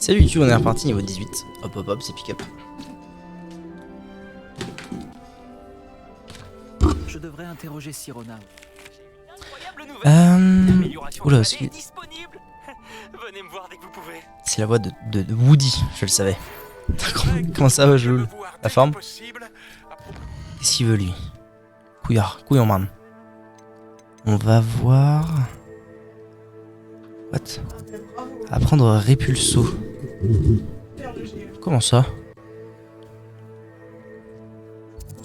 Salut YouTube, on est reparti niveau 18. Hop hop hop, c'est pick up. Je devrais interroger Sirona. Oula, c'est Venez me voir dès que vous pouvez. la voix de Woody, je le savais. Comment ça va, je la forme? Qu'est-ce qu'il veut lui? Couillard, couillon man. On va voir. What? Apprendre Répulso. Comment ça?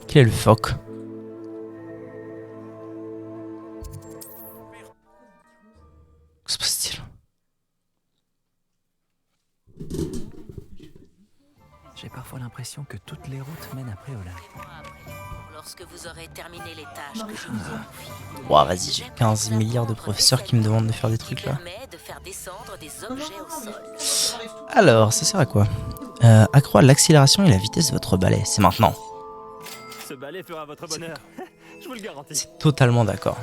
Quel est le phoque? Que se passe-t-il? J'ai parfois l'impression que toutes les routes mènent à Préola. Lorsque vous aurez terminé les tâches que je vous ai confiées. Ouah, vas-y, j'ai 15 milliards de professeurs qui me demandent de faire des trucs là. Permet de faire descendre des objets au sol. Alors, ça sert à quoi? Accroître l'accélération et la vitesse de votre balai. C'est maintenant. Ce balai fera votre bonheur. Je vous le garantis. C'est totalement d'accord.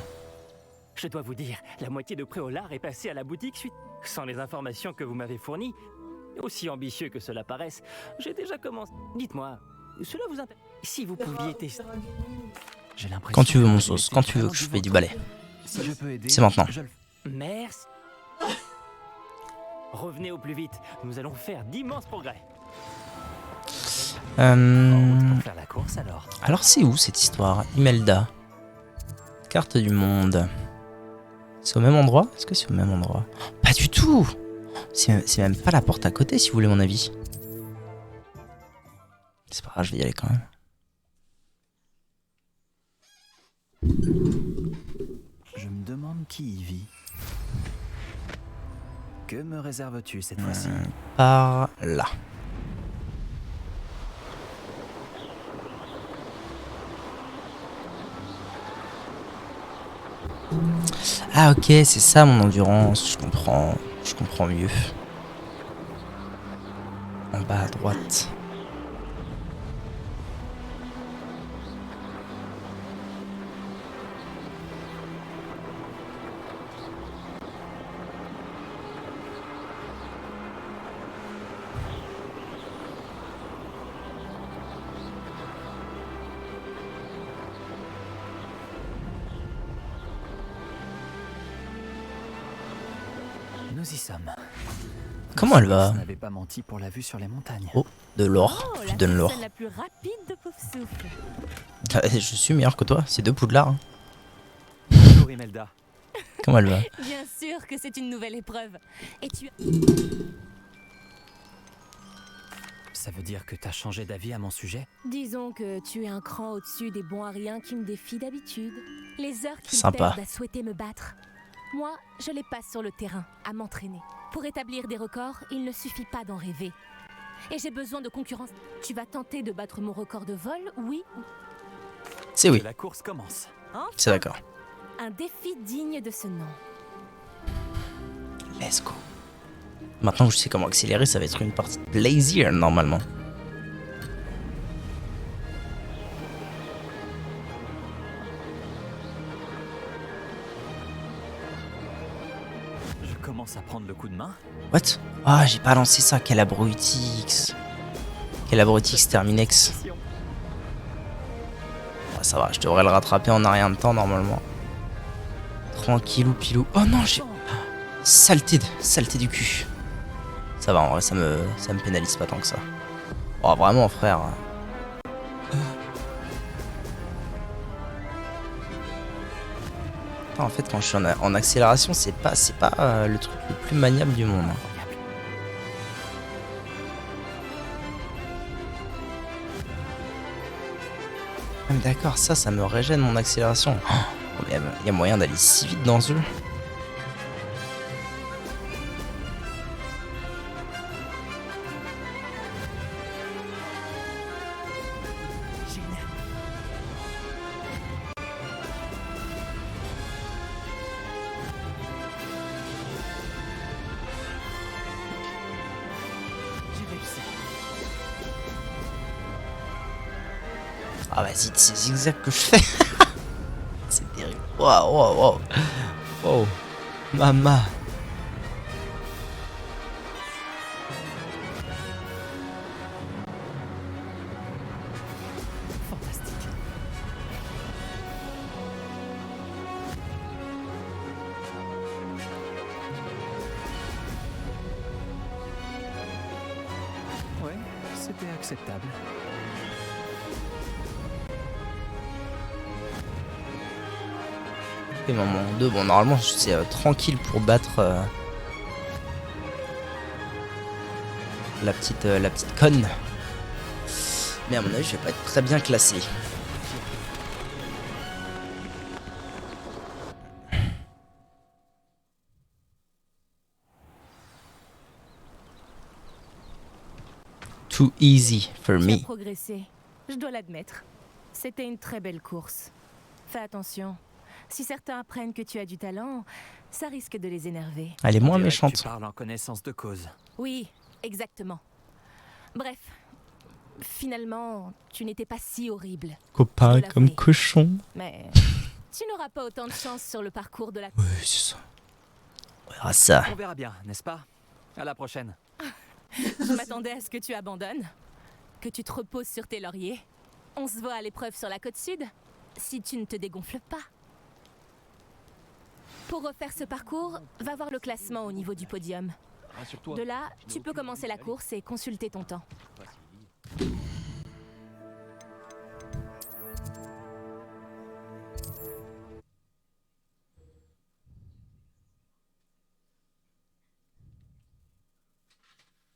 Je dois vous dire, la moitié de Préolard est passée à la boutique suite. Sans les informations que vous m'avez fournies, aussi ambitieux que cela paraisse, j'ai déjà commencé. Dites-moi, cela vous intéresse? Si vous pouviez tester. J'ai l'impression Quand tu veux, que mon j'ai sauce, été quand tu veux très que je loin fais de du votre- balai. Si je peux aider, C'est maintenant. je le- Merci. Revenez au plus vite. Nous allons faire d'immenses progrès. Pour faire la course alors. Alors c'est où cette histoire? Imelda. Carte du monde. C'est au même endroit? Est-ce que c'est au même endroit? Pas du tout! C'est même pas la porte à côté si vous voulez mon avis. C'est pas grave, je vais y aller quand même. Je me demande qui y vit. Que me réserves-tu cette fois-ci? Par là. Ah ok, c'est ça mon endurance, je comprends mieux. En bas à droite. Nous y sommes. Comment elle va? Je n'avais pas menti pour la vue sur les montagnes. Oh, de l'or. Oh, Tu la donnes l'or. personne la plus rapide de Poufsouffle. Je suis meilleur que toi, c'est 2 poudlards. Hein. Bonjour Imelda. Comment elle va? Bien sûr que c'est une nouvelle épreuve. Et tu Ça veut dire que t'as changé d'avis à mon sujet? Disons que tu es un cran au-dessus des bons à rien qui me défient d'habitude. Les heures qui Sympa. perdent à souhaiter me battre. Moi, je les passe sur le terrain, à m'entraîner. Pour établir des records, il ne suffit pas d'en rêver. Et j'ai besoin de concurrence. Tu vas tenter de battre mon record de vol, oui ou... C'est oui, Que la course commence. Enfin, c'est d'accord. un défi digne de ce nom. Let's go. Maintenant que je sais comment accélérer, ça va être une partie de plaisir normalement. Je commence à prendre le coup de main. What? Ah, j'ai pas lancé ça, quel abrutix. Quel abrutix Terminex. Ah, ça va, je devrais le rattraper en un rien de temps normalement. Tranquillou pilou. Oh non, j'ai... Saleté du cul. Ça va, en vrai, ça me pénalise pas tant que ça. Oh, vraiment, frère. Putain, en fait, quand je suis en accélération, c'est pas le truc le plus maniable du monde. Ah, mais d'accord, ça me régène mon accélération. Oh, mais y a moyen d'aller si vite dans ce jeu. Ah vas-y, c'est zigzag que je fais. C'est terrible. Waouh, waouh, waouh. Wow. Mama. C'était acceptable. Et moment 2, bon normalement c'est tranquille pour battre la petite conne. Mais à mon avis je vais pas être très bien classé. Too easy for Tu me. as progressé, je dois l'admettre. C'était une très belle course. Fais attention. Si certains apprennent que tu as du talent, ça risque de les énerver. Elle est On moins dirait que méchante. Tu parles en connaissance de cause. Oui, exactement. Bref, finalement, tu n'étais pas si horrible. Copain Je dois comme l'avouer. cochon. Mais tu n'auras pas autant de chance sur le parcours de la... Oui, c'est ça. On verra ça. On verra bien, n'est-ce pas? À la prochaine. Je m'attendais à ce que tu abandonnes, que tu te reposes sur tes lauriers. On se voit à l'épreuve sur la côte sud, si tu ne te dégonfles pas. Pour refaire ce parcours, va voir le classement au niveau du podium. De là, tu peux commencer la course et consulter ton temps.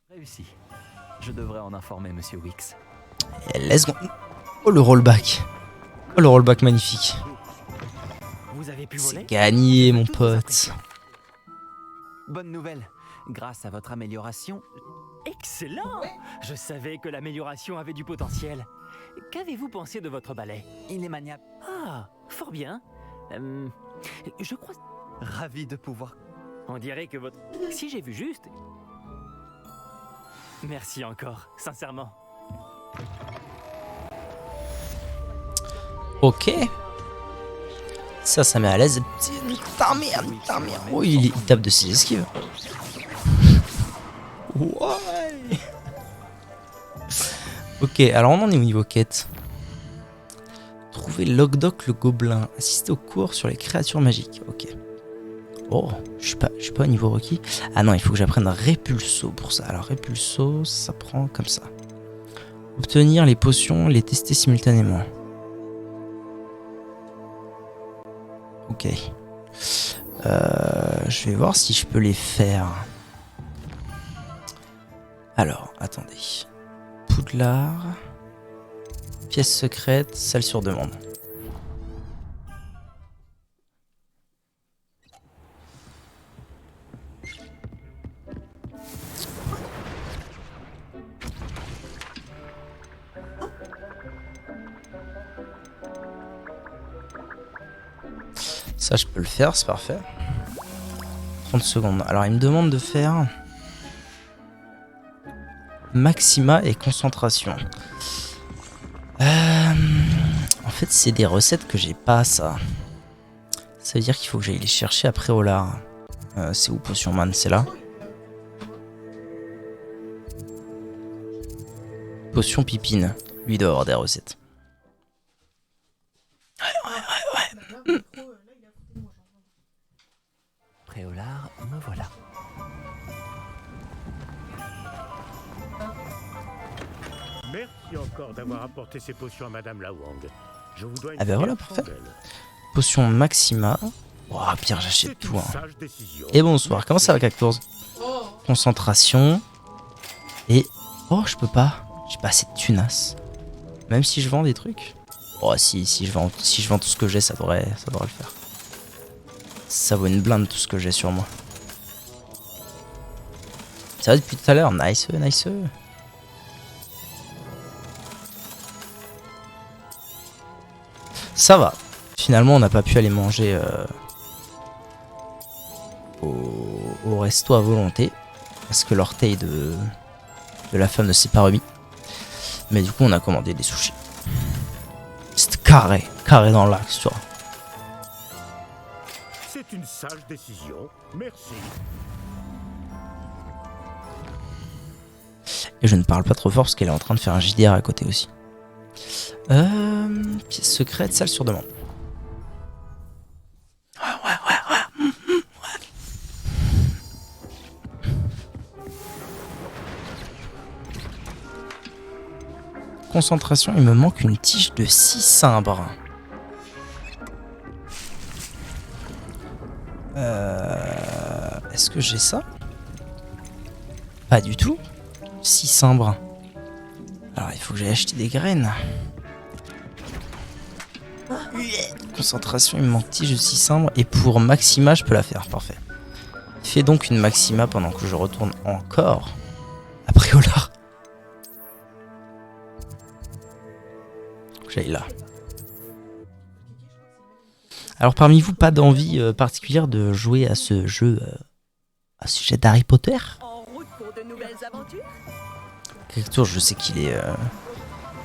Réussi. Je devrais en informer Monsieur Wicks. Et let's go. Oh le rollback. Oh le rollback magnifique. Vous avez pu C'est voler? gagné mon Toutes vos pote. impressions. Bonne nouvelle. Grâce à votre amélioration, Excellent! Je savais que l'amélioration avait du potentiel. Qu'avez-vous pensé de votre balai? il est maniable. Ah, fort bien. Je crois... Ravi de pouvoir. On dirait que votre... Si j'ai vu juste... Merci encore, sincèrement. Ok. Ça met à l'aise. Ta merde, ta merde. Oh, il tape de ses esquives. Ouais. Ok, alors on en est au niveau quête. Trouver Logdoc le gobelin. Assister au cours sur les créatures magiques. Ok. Oh, je suis pas au niveau requis. Ah non, il faut que j'apprenne Répulso pour ça. Alors Répulso, ça prend comme ça. Obtenir les potions, les tester simultanément. Ok. Je vais voir si je peux les faire. Alors, attendez. Poudlard. Pièce secrète, salle sur demande. Ça, je peux le faire, c'est parfait. 30 secondes. Alors, il me demande de faire Maxima et concentration. En fait, c'est des recettes que j'ai pas, ça. Ça veut dire qu'il faut que j'aille les chercher après au lard. C'est où Potion Man? C'est là. Potion Pipine. Lui doit avoir des recettes. Préolard, me voilà. Merci encore d'avoir apporté ces potions à Madame Lawang. Je vous dois une Ah ben voilà, fière parfait. chandelle. Potion Maxima. Oh, pire, j'achète C'est tout. une Hein. sage décision. Et bonsoir, comment ça va, Cactours? Concentration. Et... Oh, je peux pas. J'ai pas assez de tunas. Même si je vends des trucs. Oh, si je vends tout ce que j'ai, ça devrait le faire. Ça vaut une blinde tout ce que j'ai sur moi. Ça va depuis tout à l'heure. Nice, nice. Ça va. Finalement, on n'a pas pu aller manger au resto à volonté. Parce que l'orteil de la femme ne s'est pas remis. Mais du coup, on a commandé des sushis. C'était carré dans l'axe, tu vois. C'est une sage décision. Merci. Et je ne parle pas trop fort parce qu'elle est en train de faire un JDR à côté aussi. Pièce secrète, salle sur demande. concentration, il me manque une tige de 6 cimbres. Est-ce que j'ai ça? Pas du tout. 6 cimbres. Alors il faut que j'aille acheter des graines. Concentration, il me manque tige de 6 cimbres. Et pour Maxima, je peux la faire. Parfait. Fais donc une Maxima pendant que je retourne encore à Préolard. J'aille là. Alors parmi vous, pas d'envie particulière de jouer à ce jeu à sujet d'Harry Potter? En route pour de nouvelles aventures? Hector, je sais qu'il est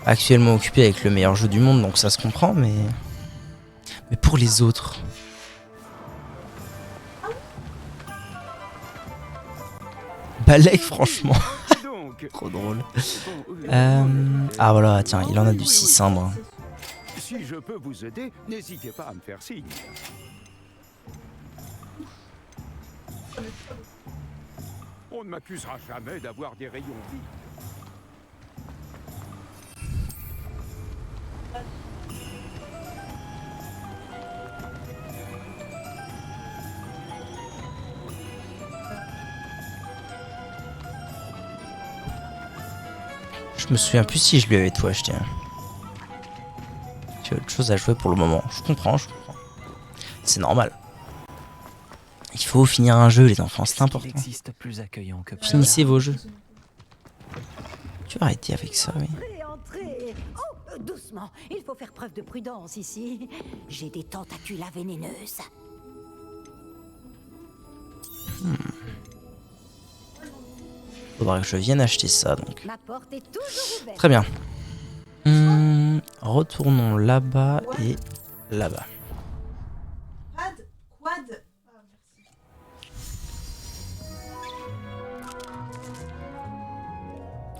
actuellement occupé avec le meilleur jeu du monde, donc ça se comprend, mais pour les autres... Balek, franchement. Trop drôle. Ah voilà, tiens, il en a du 6 cimbres. Si je peux vous aider, n'hésitez pas à me faire signe. On ne m'accusera jamais d'avoir des rayons vides. Je me souviens plus si je lui avais tout acheté. J'ai autre chose à jouer pour le moment. Je comprends. C'est normal. Il faut finir un jeu, les enfants, c'est important. Existe plus accueillant que Finissez vos jeux. Tu vas arrêter avec ça, oui. Entrez. Oh, doucement. Il faut faire preuve de prudence ici. J'ai des tentacules vénéneuses. Faudra que je vienne acheter ça, donc. Ma porte est toujours ouverte. Très bien. Retournons là-bas et là-bas. Quad.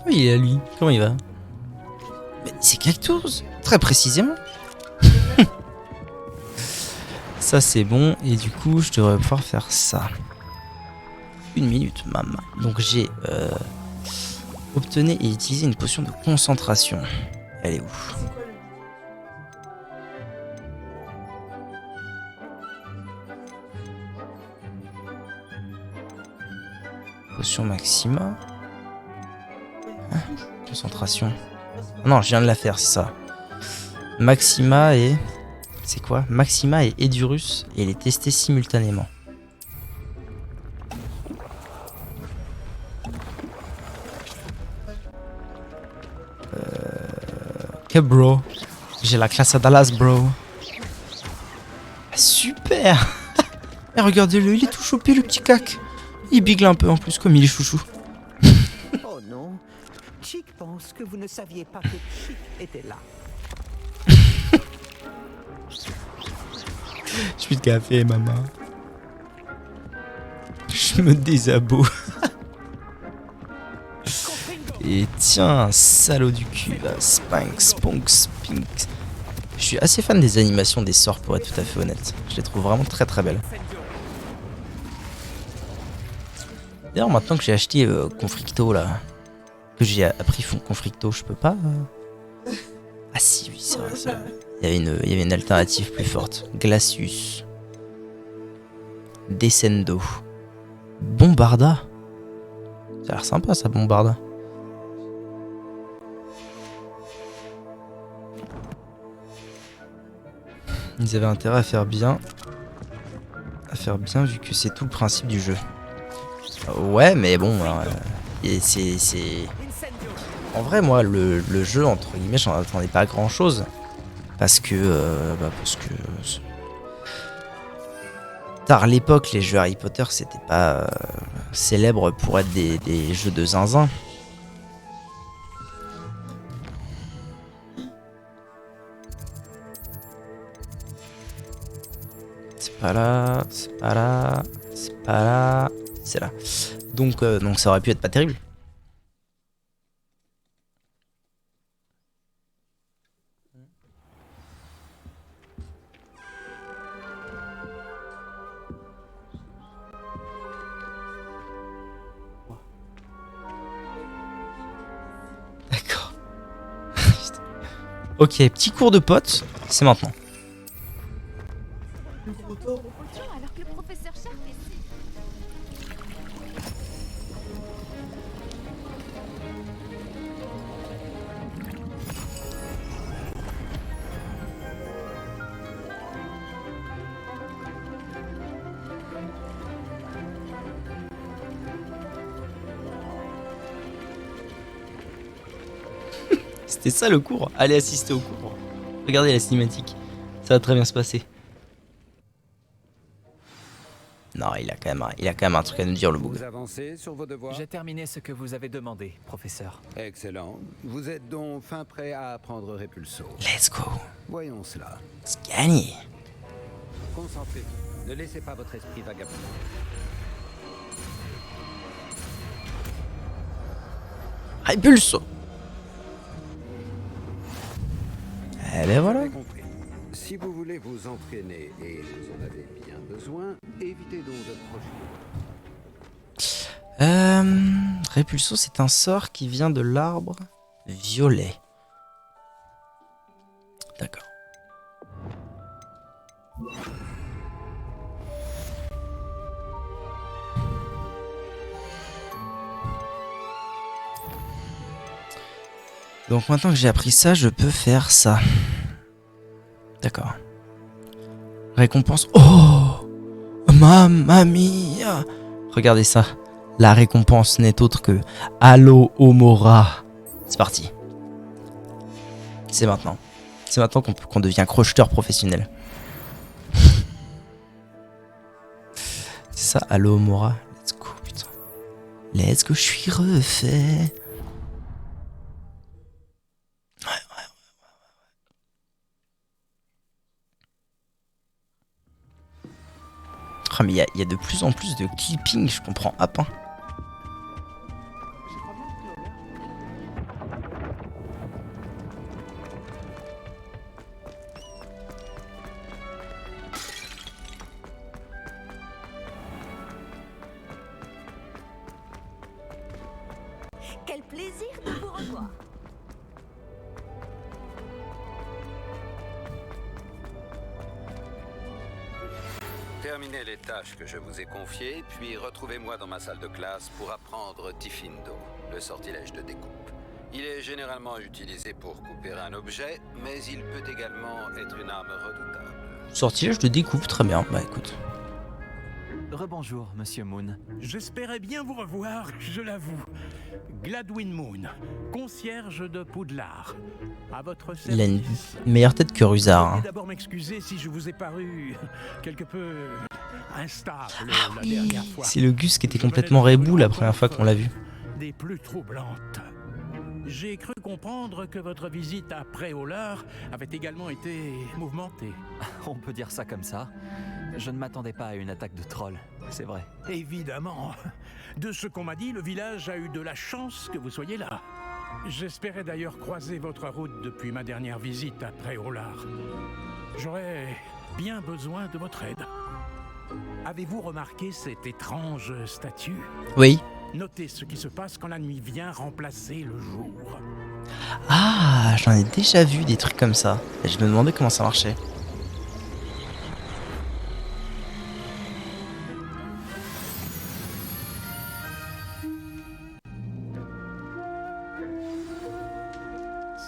Oui, il est à lui. Comment il va? Mais c'est Cactus, très précisément. Ça c'est bon, et du coup je devrais pouvoir faire ça. 1 minute, maman. Donc j'ai obtenu et utilisé une potion de concentration. Elle est où? Potion Maxima. Hein, concentration. Non, je viens de la faire, c'est ça. Maxima et... C'est quoi? Maxima et Edurus, et les tester simultanément. Que bro. J'ai la classe à Dallas, bro. Ah, super. Et regardez-le, il est tout chopé, le petit cac. Il bigle un peu en plus, comme il est chouchou. Oh non, Chick pense que vous ne saviez pas que Chick était là. Je suis de café, maman. Je me désabo. Et tiens, salaud du cul, là. Spink, spunk, spink. Je suis assez fan des animations des sorts, pour être tout à fait honnête. Je les trouve vraiment très très belles. D'ailleurs, maintenant que j'ai acheté Confricto, là, que j'ai appris Confricto, je peux pas... Ah si, oui, c'est vrai, c'est vrai. Il y avait une alternative plus forte. Glacius. Descendo. Bombarda. Ça a l'air sympa, ça, Bombarda. Ils avaient intérêt à faire bien. Vu que c'est tout le principe du jeu. Ouais, mais bon, et c'est... En vrai, moi, le jeu, entre guillemets, j'en attendais pas grand chose. Parce que... Tard l'époque, les jeux Harry Potter, c'était pas célèbre pour être des jeux de zinzin. C'est pas là, c'est pas là, c'est pas là, c'est là. Donc ça aurait pu être pas terrible. D'accord. Ok, petit cours de potes, c'est maintenant. Alors que le professeur Sharp est ici. C'était ça le cours. Allez assister au cours. Regardez la cinématique. Ça va très bien se passer. Non, il a quand même un truc à nous dire, le bouc. Vous avancez sur vos devoirs? J'ai terminé ce que vous avez demandé, professeur. Excellent. Vous êtes donc fin prêt à apprendre Repulso. Let's go. Voyons cela. C'est gagné. Concentrez-vous. Ne laissez pas votre esprit vagabonder. Répulso. Eh ben voilà. J'ai compris. Si vous voulez vous entraîner et vous en avez bien besoin, évitez donc d'approcher. Répulso, c'est un sort qui vient de l'arbre violet. D'accord. Donc maintenant que j'ai appris ça, je peux faire ça. D'accord. Récompense. Oh, mamma mia. Regardez ça. La récompense n'est autre que Alohomora. C'est parti. C'est maintenant. C'est maintenant qu'on devient crocheteur professionnel. C'est ça, Alohomora. Let's go, putain. Let's go, je suis refait. Ah, mais il y a de plus en plus de clipping, je comprends à peine. Quel plaisir de vous revoir. Terminez les tâches que je vous ai confiées, puis retrouvez-moi dans ma salle de classe pour apprendre Tifindo, le sortilège de découpe. Il est généralement utilisé pour couper un objet, mais il peut également être une arme redoutable. Sortilège de découpe, très bien. Bah écoute. Rebonjour, monsieur Moon. J'espérais bien vous revoir, je l'avoue. Gladwin Moon, concierge de Poudlard. À votre service. Il a une meilleure tête que Rusar. Veuillez Hein. d'abord m'excuser si je vous ai paru quelque peu instable la Oui, dernière fois. c'est le Gus qui était Je venais complètement de rebou trouver la une première fois qu'on l'a vu. Des plus troublantes. J'ai cru comprendre que votre visite à Préolard avait également été mouvementée. On peut dire ça comme ça. Je ne m'attendais pas à une attaque de trolls, c'est vrai. Évidemment. De ce qu'on m'a dit, le village a eu de la chance que vous soyez là. J'espérais d'ailleurs croiser votre route depuis ma dernière visite à Préolard. J'aurais bien besoin de votre aide. Avez-vous remarqué cette étrange statue? Oui. Notez ce qui se passe quand la nuit vient remplacer le jour. Ah, j'en ai déjà vu des trucs comme ça. Et je me demandais comment ça marchait.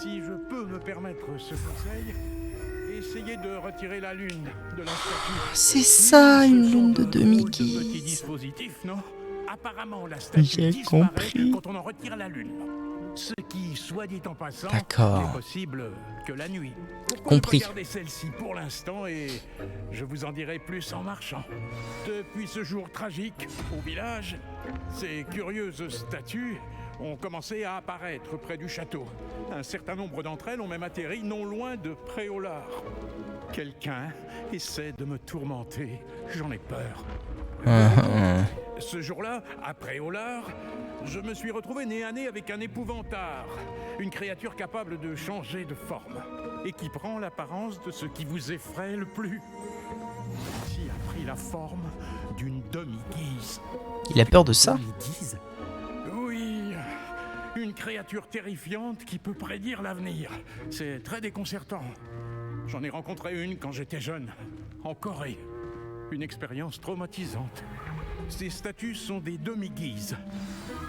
Si je peux me permettre ce conseil, essayez de retirer la lune de la statue. C'est ça, une Ce sont lune de de drôles de petits demi-guise. dispositifs, non? Apparemment, la statue J'ai disparaît compris. quand on en retire la lune. Ce qui, soit dit en passant, D'accord. n'est possible que la nuit. Pourquoi Compris. ne pas garder celle-ci pour l'instant et je vous en dirai plus en marchant. Depuis ce jour tragique au village, ces curieuses statues ont commencé à apparaître près du château. Un certain nombre d'entre elles ont même atterri non loin de Préolard. Quelqu'un essaie de me tourmenter, j'en ai peur. Ce jour-là, à Préolard, je me suis retrouvé nez à nez avec un épouvantard, une créature capable de changer de forme et qui prend l'apparence de ce qui vous effraie le plus. Celle-ci a pris la forme d'une demi-guise. Il a peur de ça? Oui, Une créature terrifiante qui peut prédire l'avenir. C'est très déconcertant. J'en ai rencontré une quand j'étais jeune, en Corée. Une expérience traumatisante. Ces statues sont des demi-guises.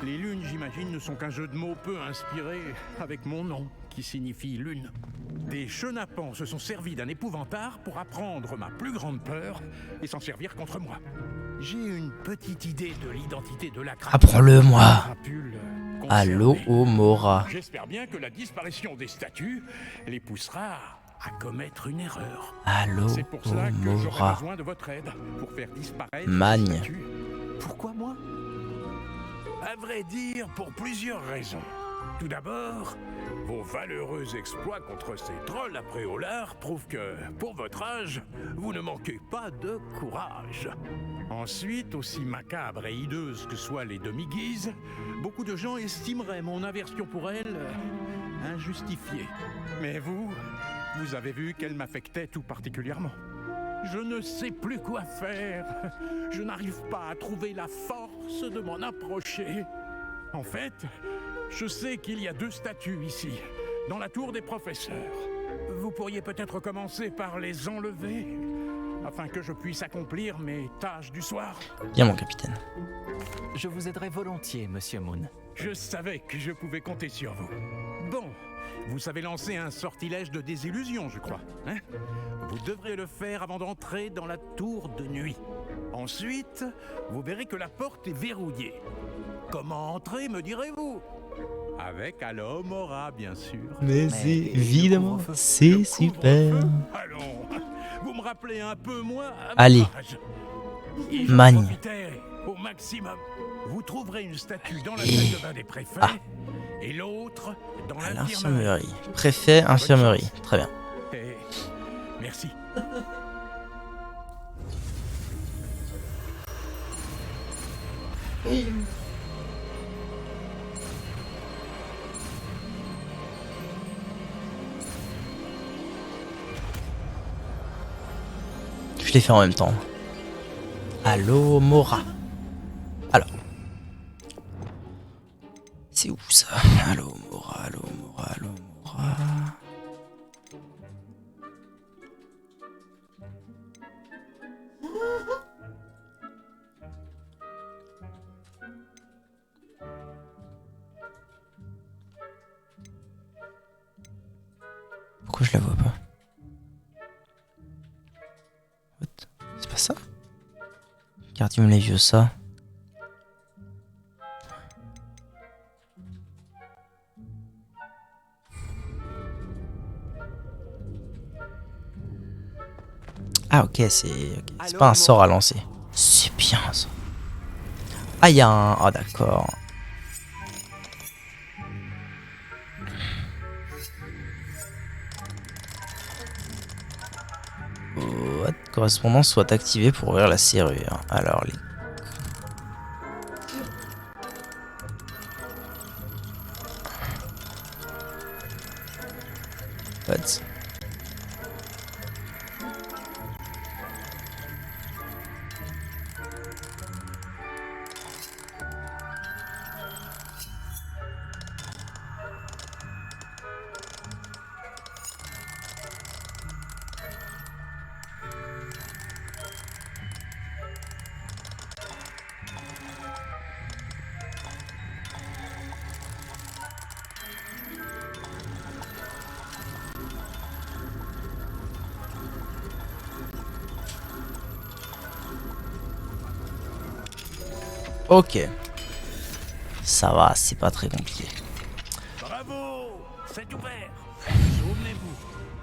Les lunes, j'imagine, ne sont qu'un jeu de mots peu inspiré avec mon nom, qui signifie lune. Des chenapans se sont servis d'un épouvantail pour apprendre ma plus grande peur et s'en servir contre moi. J'ai une petite idée de l'identité de la crapule. Apprends-le, moi. Crapule concernée. Alohomora. J'espère bien que la disparition des statues les poussera à commettre une erreur. C'est pour cela que j'aurai Alohomora. besoin de votre aide pour faire disparaître Magne. ces statues. Pourquoi moi? À vrai dire, pour plusieurs raisons. Tout d'abord, vos valeureux exploits contre ces trolls à Préolard prouvent que, pour votre âge, vous ne manquez pas de courage. Ensuite, aussi macabre et hideuse que soient les demi-guises, beaucoup de gens estimeraient mon aversion pour elles injustifiée. Mais vous avez vu qu'elle m'affectait tout particulièrement. Je ne sais plus quoi faire. Je n'arrive pas à trouver la force de m'en approcher. En fait, je sais qu'il y a 2 statues ici, dans la tour des professeurs. Vous pourriez peut-être commencer par les enlever, afin que je puisse accomplir mes tâches du soir. Bien, mon capitaine. Je vous aiderai volontiers, Monsieur Moon. Je savais que je pouvais compter sur vous. Bon, vous savez lancer un sortilège de désillusion, je crois, hein? Vous devrez le faire avant d'entrer dans la tour de nuit. Ensuite, vous verrez que la porte est verrouillée. Comment entrer, me direz-vous? Avec Alohomora, bien sûr. Mais Mais évidemment, le couvre-feu. c'est Le super. couvre-feu? Allons, vous me rappelez un peu moins à Allez. mon âge. Et j'en Magne. profiterai au maximum. Vous trouverez une statue dans la salle de bain des préfets et l'autre dans À l'infirmerie. l'infirmerie. Préfet, infirmerie. Très bien. Et merci. Je l'ai fait en même temps. Alohomora. Alors. C'est où ça? Alohomora, Alohomora, Alohomora. Pourquoi je la vois pas? What? C'est pas ça? Gardium Leviosa. Ah ok, c'est pas un sort à lancer. C'est bien ça. Ah il y a un... Ah d'accord. What? Correspondance soit activée pour ouvrir la serrure. Alors les... What? Ok. Ça va, c'est pas très compliqué. Bravo, c'est ouvert. Souvenez-vous,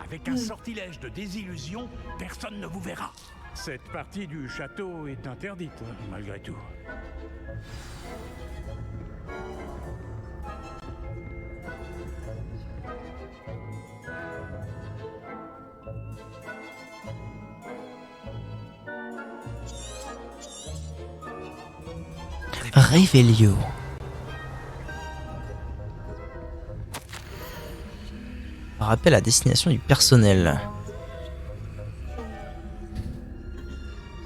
avec un sortilège de désillusion, personne ne vous verra. Cette partie du château est interdite, malgré tout. Révélio. Rappel à destination du personnel.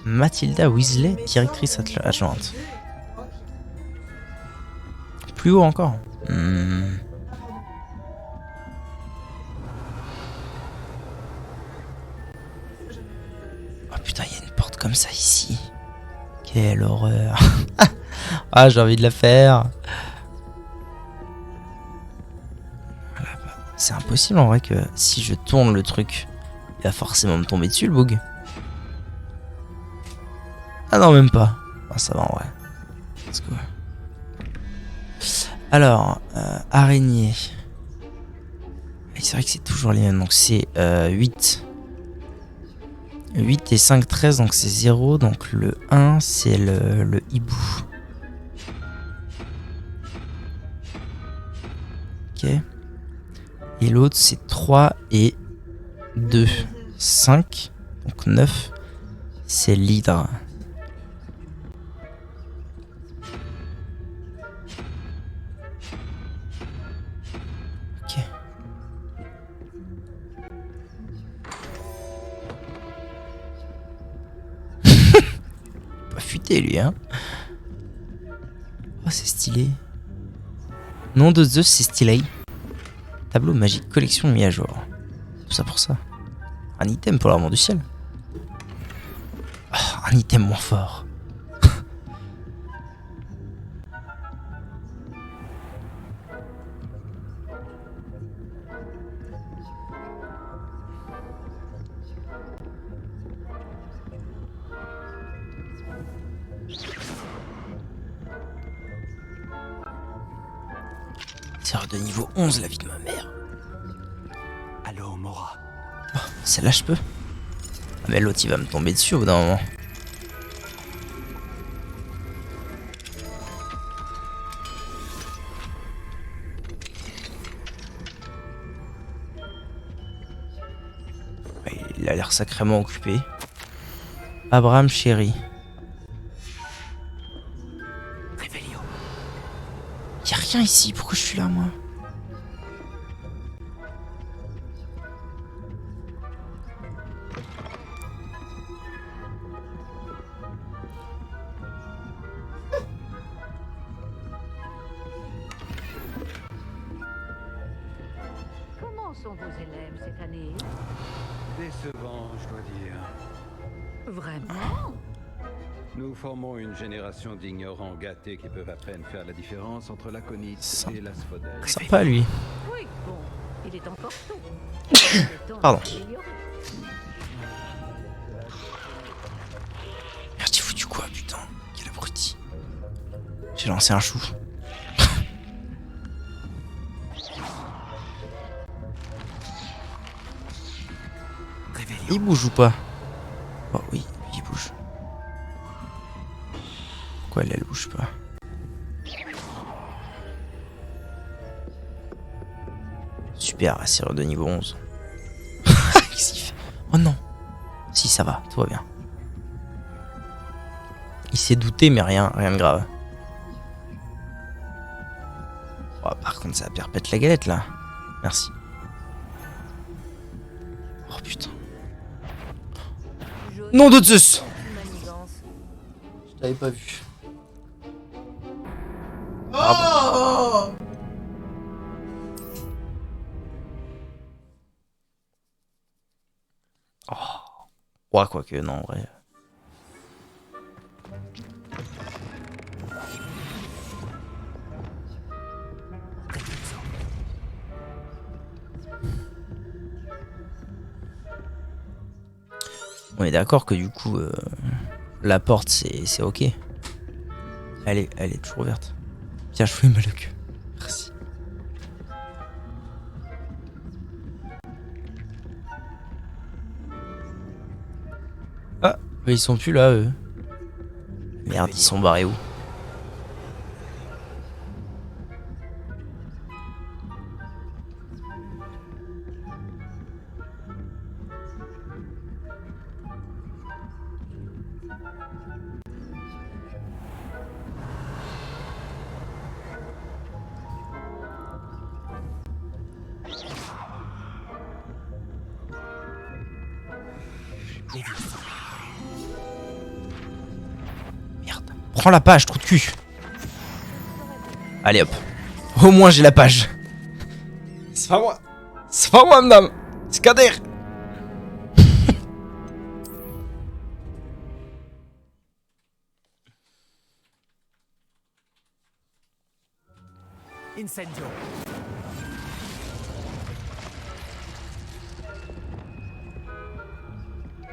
Mathilda Weasley, directrice adjointe. Plus haut encore. Oh putain, il y a une porte comme ça ici. Quelle horreur. Ah, j'ai envie de la faire. C'est impossible en vrai que si je tourne le truc, il va forcément me tomber dessus le bug. Ah non, même pas. Ah, ça va en vrai. Let's go. Alors, araignée. C'est vrai que c'est toujours les mêmes. Donc c'est 8. 8 et 5, 13. Donc c'est 0. Donc le 1, c'est le hibou. Ok. Et l'autre, c'est 3 et 2. 5. Donc 9. C'est l'hydre. Ok. Pas futé lui, hein. Oh, c'est stylé. Nom de Zeus, c'est stylé. Tableau magique, collection mis à jour. Tout ça pour ça. Un item pour l'amour du ciel. Oh, un item moins fort. C'est de niveau 11 la vie de ma mère. Allô, Mora. Oh, celle-là je peux. Ah, mais l'autre il va me tomber dessus au bout d'un moment. Ouais, il a l'air sacrément occupé. Abraham chéri. Y'a rien ici, pourquoi je suis là moi? Comment sont vos élèves cette année? Décevant, je dois dire. Vraiment? Nous formons une génération d'ignorants gâtés qui peuvent à peine faire la différence entre l'aconite et l'asphodèle. Sympa lui. Oui, bon, il est encore tôt. Pardon. Merde, j'ai foutu quoi, putain? Quel abruti. J'ai lancé un chou. Il bouge ou pas? Oh oui, il bouge. Pourquoi elle bouge pas? Super, la serrure de niveau 11. Qu'est-ce qu'il fait? Oh non. Si, ça va, tout va bien. Il s'est douté, mais rien de grave. Oh, par contre, ça perpète la galette là. Merci. Oh putain. Nom de Zeus! Je t'avais pas vu. Oh! Oh. Ouais, quoique, non, en vrai. On est d'accord que du coup, la porte, c'est ok. Elle est toujours ouverte. Tiens, je fais mal au cul. Merci. Ah, mais ils sont plus là, eux. Merde, ils sont barrés où? Merde. Prends la page, trou de cul. Allez hop. Au moins j'ai la page. C'est pas moi. C'est pas moi, madame. C'est Kader. Incendio.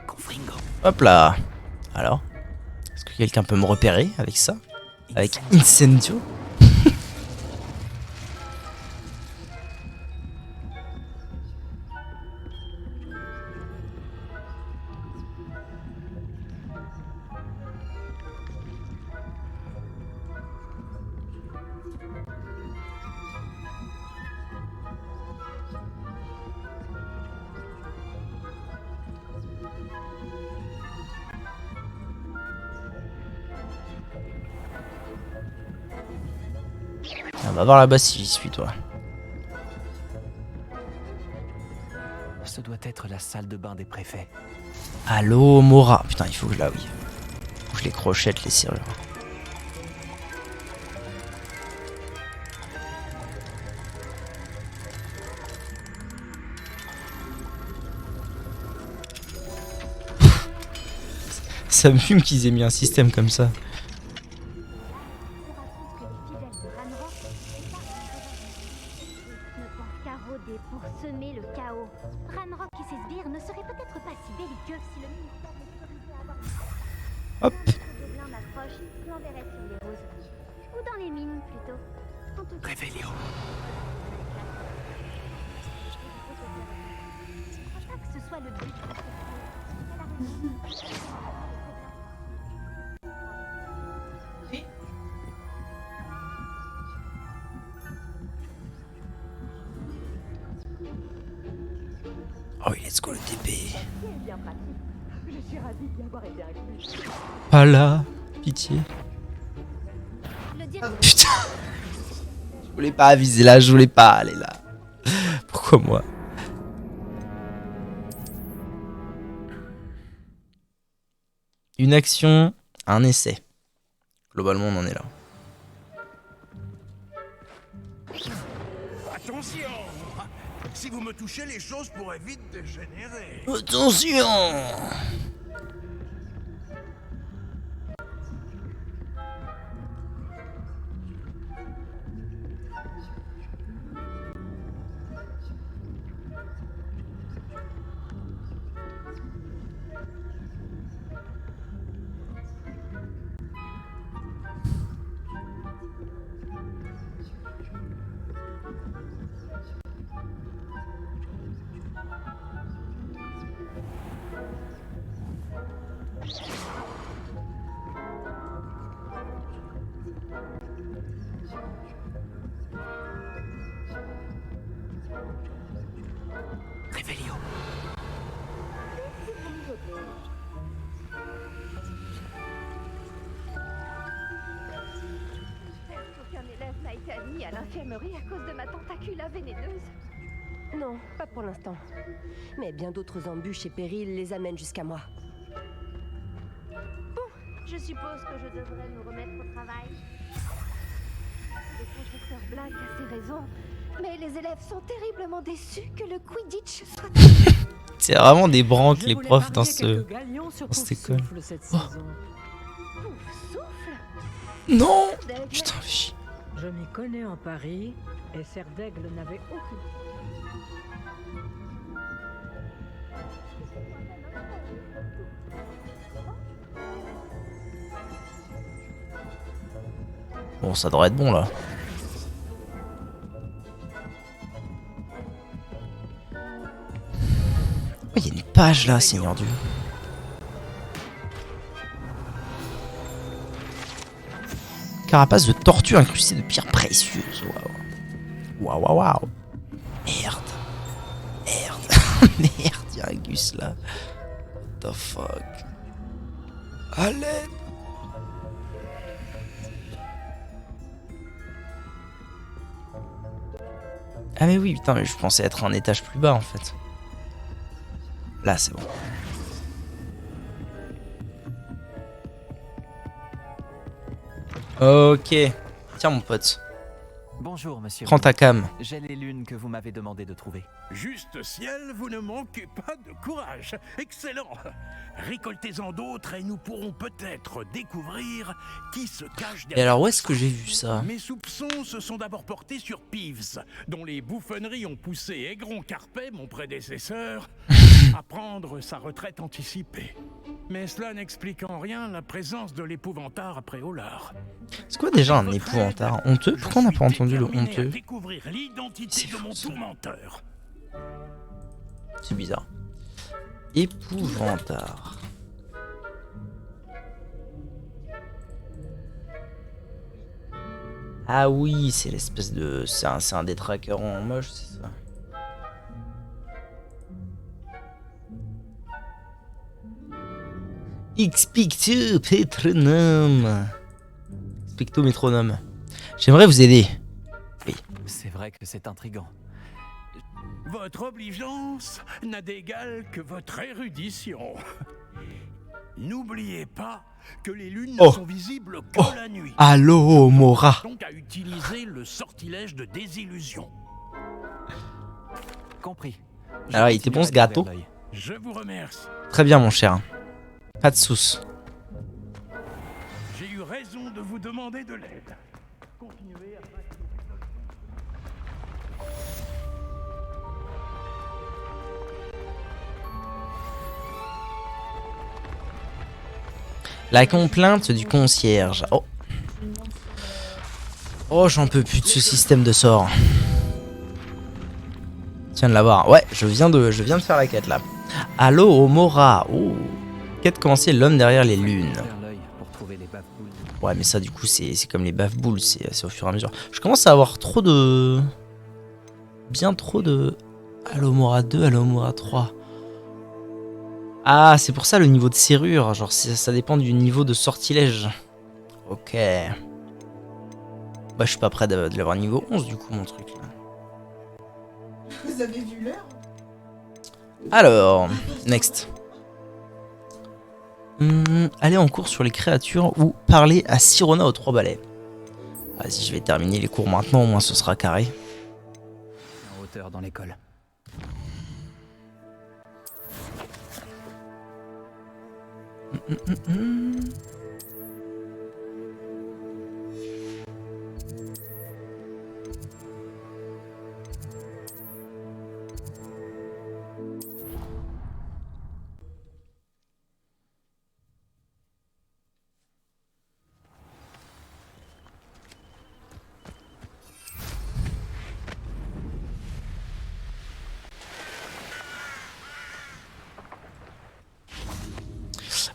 Confringo. Hop là. Alors, est-ce que quelqu'un peut me repérer avec ça? Avec Incendio? On va voir là-bas si j'y suis, toi. Ce doit être la salle de bain des préfets. Allô, Mora. Putain, il faut que je la... Oui. Faut que je les crochette, les serrures. Ça me fume qu'ils aient mis un système comme ça. Pour semer le chaos. Ranrock et ses sbires ne seraient peut-être pas si belliqueux si le ministère m'autorisait à avoir... Hop. Des blancs d'approche, je l'enverrai sur les roses. Ou dans les mines, plutôt. En tout cas... Révélio. Je ne crois pas que ce soit le but. Oh oui, let's go le TP. Pas là, pitié. Putain. Je voulais pas viser là, je voulais pas aller là. Pourquoi moi? Une action, un essai. Globalement, on en est là. Attention! Si vous me touchez, les choses pourraient vite dégénérer. Attention! Révélio. Aucun élève n'a été admis à l'infirmerie à cause de ma tentacula vénéneuse. Non, pas pour l'instant. Mais bien d'autres embûches et périls les amènent jusqu'à moi. Je suppose que je devrais me remettre au travail. Le professeur Black a ses raisons, mais les élèves sont terriblement déçus que le Quidditch soit... C'est vraiment des branques les profs dans cette école. Oh. Non. Putain, chie. Je m'y connais en Paris, et Serdaigle n'avait aucune... Bon, ça devrait être bon là. Oh, il y a une page là, Seigneur Dieu. Carapace de tortue incrustée de pierres précieuses. Waouh. Waouh, waouh. Merde. Merde. Merde, il y a un Gus là. What the fuck. Allez. Ah mais oui, putain, mais je pensais être un étage plus bas en fait. Là, c'est bon. Ok. Tiens mon pote. Bonjour, monsieur. Prends ta cam. J'ai les lunes que vous m'avez demandé de trouver. Juste ciel, vous ne manquez pas de courage. Excellent. Récoltez-en d'autres et nous pourrons peut-être découvrir qui se cache derrière. Et alors, où est-ce que j'ai vu ça? Mes soupçons se sont d'abord portés sur Peeves, dont les bouffonneries ont poussé Aigron Carpet, mon prédécesseur, à prendre sa retraite anticipée. Mais cela n'explique en rien la présence de l'épouvantard après Olar. C'est quoi déjà un épouvantard honteux? Pourquoi on n'a pas entendu le honteux? Découvrir l'identité de mon tourmenteur. C'est bizarre. Épouvantard. Ah oui, c'est l'espèce de... C'est un détraqueur en moche, c'est ça. Expecto Petronome. Expecto Métronome. J'aimerais vous aider. Oui. C'est vrai que c'est intriguant. Votre obligeance n'a d'égal que votre érudition. N'oubliez pas que les lunes ne sont visibles que la nuit. Allô, Mora. Donc à utiliser le sortilège de désillusion. Compris. Alors, il était bon ce gâteau. Je vous remercie. Très bien, mon cher. Pas de soucis. J'ai eu raison de vous demander de l'aide. Continuez à... La complainte du concierge. Oh. Oh, j'en peux plus de ce système de sorts. Tiens de l'avoir. Ouais, je viens de faire la quête là. Allô, Omora. Oh. Quête commencée, l'homme derrière les lunes. Ouais, mais ça, du coup, c'est comme les baffe-boules. C'est au fur et à mesure. Je commence à avoir trop de... Bien trop de... Allô, Omora 2, Allô, Omora 3. Ah, c'est pour ça le niveau de serrure. Genre, ça dépend du niveau de sortilège. Ok. Bah, je suis pas prêt de l'avoir niveau 11, du coup, mon truc. Là. Vous avez vu l'heure? Alors, next. Aller en cours sur les créatures ou parler à Sirona aux 3 balais. Vas-y, je vais terminer les cours maintenant, au moins ce sera carré. En hauteur dans l'école.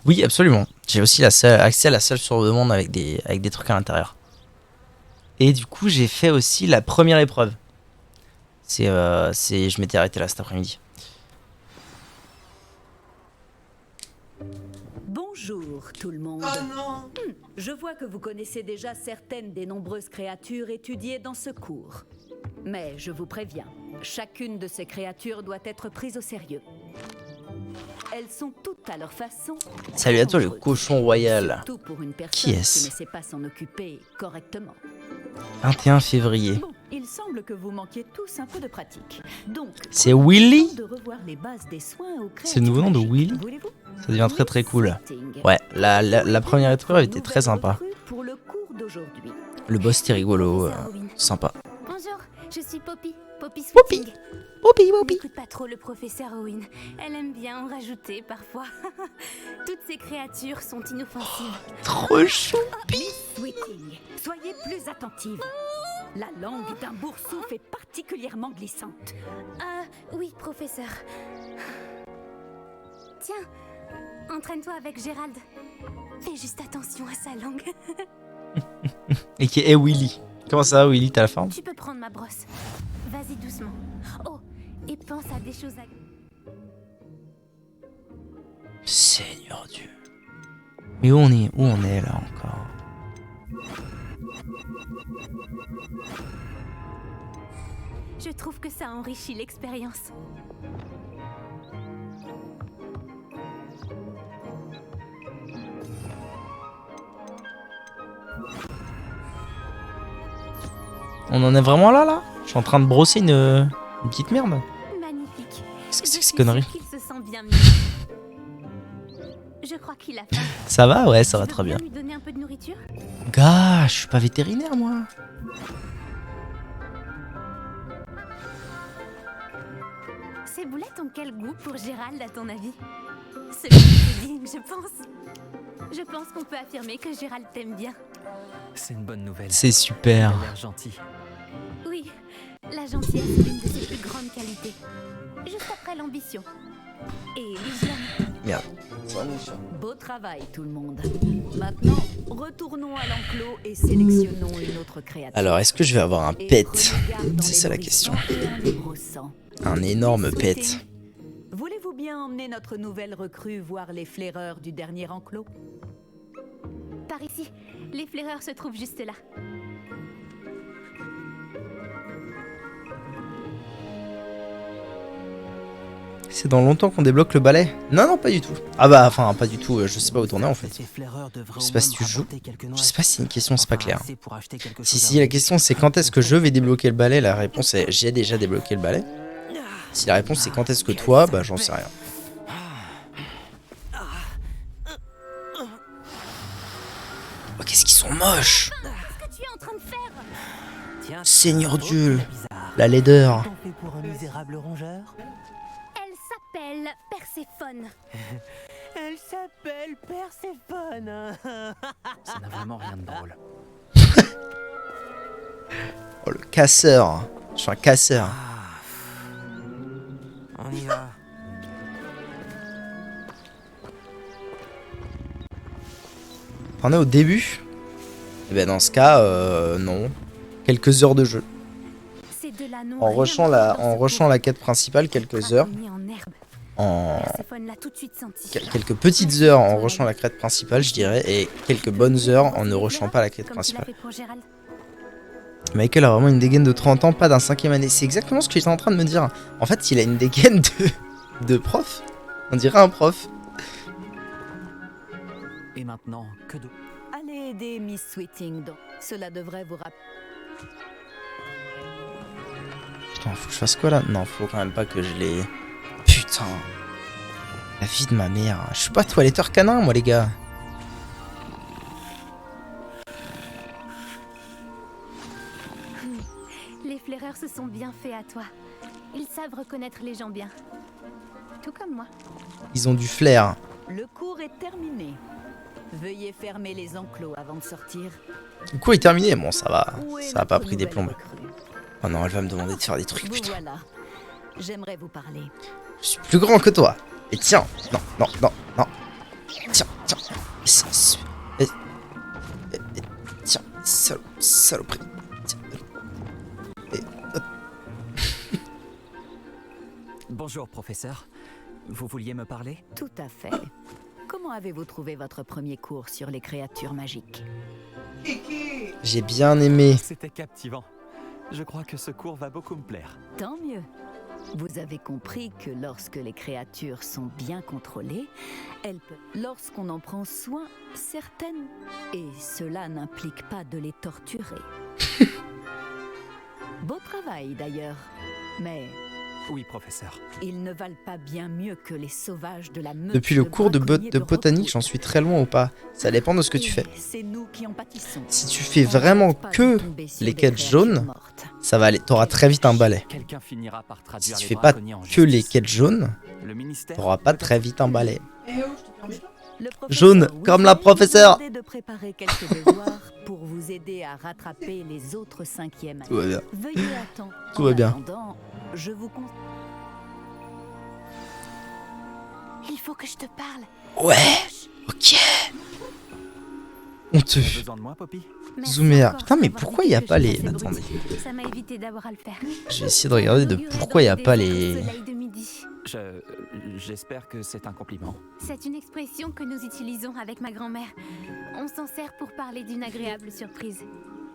Oui, absolument. J'ai aussi accès à la salle sur demande avec des trucs à l'intérieur. Et du coup, j'ai fait aussi la première épreuve. Je m'étais arrêté là cet après-midi. Bonjour tout le monde. Oh non. Je vois que vous connaissez déjà certaines des nombreuses créatures étudiées dans ce cours. Mais je vous préviens, chacune de ces créatures doit être prise au sérieux. Elles sont toutes à leur façon. Salut à toi le cochon royal. Surtout pour une personne Qui est-ce? qui ne sait pas s'en occuper correctement. 21 février. Bon, il semble que vous manquiez tous un peu de pratique. Donc, C'est Willy? de revoir les bases des soins aux C'est le nouveau nom de Willy? Ça devient très très cool. Ouais, la première épreuve était très sympa. pour le cours d'aujourd'hui. Le boss était rigolo, sympa. Bonjour, je suis Poppy. Poppy Poppy. Sweeting. Poppy, Poppy. N'écoute pas trop le professeur Owen. Elle aime bien en rajouter parfois. Toutes ces créatures sont inoffensives. Trop choupi. Sweeting, soyez plus attentive. La langue d'un boursouf est particulièrement glissante. Oui, professeur. Tiens, entraîne-toi avec Gérald. Fais juste attention à sa langue. Et qui est Willy. Comment ça va, Willy? T'as la forme? Tu peux prendre ma brosse. Vas-y doucement. Oh, et pense à des choses à... Seigneur Dieu. Mais où on est là encore? Je trouve que ça enrichit l'expérience. On en est vraiment là? Je suis en train de brosser une petite merde. Magnifique. Qu'est-ce que c'est Je que ces suis conneries? sûre qu'il se sent bien mieux. Je crois qu'il a faim. Ça va? Ouais, ça va Tu veux très bien. lui donner un peu de nourriture? Gars, je suis pas vétérinaire, moi. Ces boulettes ont quel goût pour Gérald, à ton avis? Celui du pudding, je pense. Je pense qu'on peut affirmer que Gérald t'aime bien. C'est une bonne nouvelle. C'est super. Il a l'air gentil. Oui, la gentillesse est l'une de ses plus grandes qualités. Juste après l'ambition. Et l'hygiène. Merde. Beau travail, tout le monde. Maintenant, retournons à l'enclos et sélectionnons une autre créature. Alors, est-ce que je vais avoir un Et pet? prenez garde dans C'est les ça la nourrissants question. et en les brossant. Un énorme Souhaitez. pet. Voulez-vous bien emmener notre nouvelle recrue voir les flaireurs du dernier enclos? Par ici, les flaireurs se trouvent juste là. C'est dans longtemps qu'on débloque le balai? Non, non, pas du tout. Ah bah, enfin, pas du tout. Je sais pas où tourner en fait. Je sais pas si tu joues. Je sais pas si c'est une question, c'est pas clair. Si la question c'est quand est-ce que je vais débloquer le balai, la réponse est j'ai déjà débloqué le balai. Si la réponse c'est quand est-ce que toi, bah j'en sais rien. Oh, qu'est-ce qu'ils sont moches! Qu'est-ce que tu es en train de faire? Seigneur Dieu, la laideur. Pour un misérable rongeur. Elle s'appelle Perséphone. Elle s'appelle Perséphone. Ça n'a vraiment rien de drôle. Oh le casseur. Je suis un casseur. On y va. On est au début? Et ben dans ce cas, non. Quelques heures de jeu. C'est de la non En rien rushant la quête principale, quelques heures. en herbe. En Perséphone l'a tout de suite senti. quelques petites heures en rushant la quête principale, je dirais, et quelques bonnes heures en ne rushant pas la quête Comme tu l'as principale. fait pour Gérald. Michael a vraiment une dégaine de 30 ans, pas d'un 5ème année. C'est exactement ce que j'étais en train de me dire. En fait, il a une dégaine de prof. On dirait un prof. Et maintenant, que de... Allez aider Miss Sweeting, donc. Cela devrait vous rappeler. Putain, faut que je fasse quoi là? Non, faut quand même pas que je les... Putain. La vie de ma mère. Je suis pas toiletteur canin, moi, les gars. Les flaireurs se sont bien faits à toi. Ils savent reconnaître les gens bien. Tout comme moi. Ils ont du flair. Le cours est terminé. Veuillez fermer les enclos avant de sortir. Le coup est terminé. Bon, ça va. Où est Ça a pas notre pris des nouvelle plombes. recrue? Oh non, elle va me demander de faire des trucs, Vous putain. voilà. J'aimerais vous parler. Je suis plus grand que toi. Et tiens. Non, non, non, non. Tiens, tiens. Tiens, saloperie. Tiens. Bonjour, professeur. Vous vouliez me parler? Tout à fait. Comment avez-vous trouvé votre premier cours sur les créatures magiques? J'ai bien aimé. C'était captivant. Je crois que ce cours va beaucoup me plaire. Tant mieux. Vous avez compris que lorsque les créatures sont bien contrôlées, elles peuvent, lorsqu'on en prend soin, certaines, et cela n'implique pas de les torturer. Beau travail d'ailleurs, mais Oui, professeur. ils ne valent pas bien mieux que les sauvages de la meute. Depuis le cours de braconniers botanique, j'en suis très loin ou pas? Ça dépend de ce que tu fais. C'est nous qui en pâtissons. Si tu fais vraiment que les quêtes jaunes, ça va aller. T'auras très vite un balai. Quelqu'un finira par Si traduire tu les fais pas braconniers en que les justice. quêtes jaunes, Le ministère t'auras pas très vite un balai. Eh oh, je te permets pas. Le professeur Jaune, comme la Weasley professeure. vous demandait de préparer quelques devoirs pour vous aider à rattraper les autres 5e années. Tout va bien. Veuillez attendre. Tout En va bien. attendant, je vous conseille. Il faut que je te parle. Ouais, ok. Honteux. T'as besoin de moi, Poppy? Merci Zoomer. encore Putain, mais d'avoir pourquoi dit il y a que pas je les... passais Attendez. brute. Ça m'a évité d'avoir à le faire. Je vais essayer de regarder de pourquoi il y a pas les... Soleil de midi. J'espère que c'est un compliment. C'est une expression que nous utilisons avec ma grand-mère. On s'en sert pour parler d'une agréable surprise.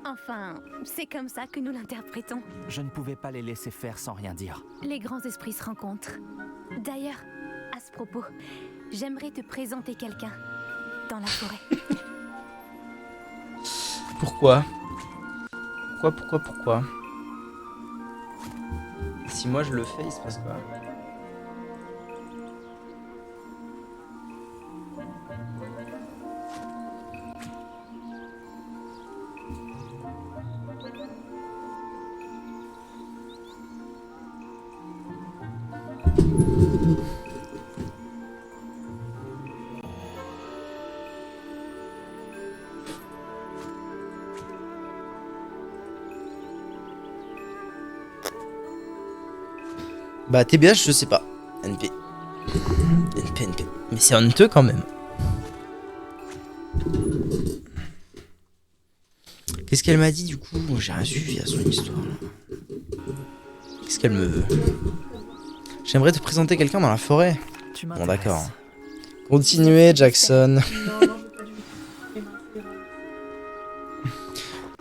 Enfin, c'est comme ça que nous l'interprétons. Je ne pouvais pas les laisser faire sans rien dire. Les grands esprits se rencontrent. D'ailleurs, à ce propos, j'aimerais te présenter quelqu'un dans la forêt. Pourquoi? Pourquoi Si moi je le fais, il se passe quoi? Bah TBH je sais pas. NP. Mais c'est honteux quand même. Qu'est-ce qu'elle m'a dit du coup? J'ai rien suivi à son histoire là. Qu'est-ce qu'elle me veut? J'aimerais te présenter quelqu'un dans la forêt. Bon d'accord. Continuez Jackson.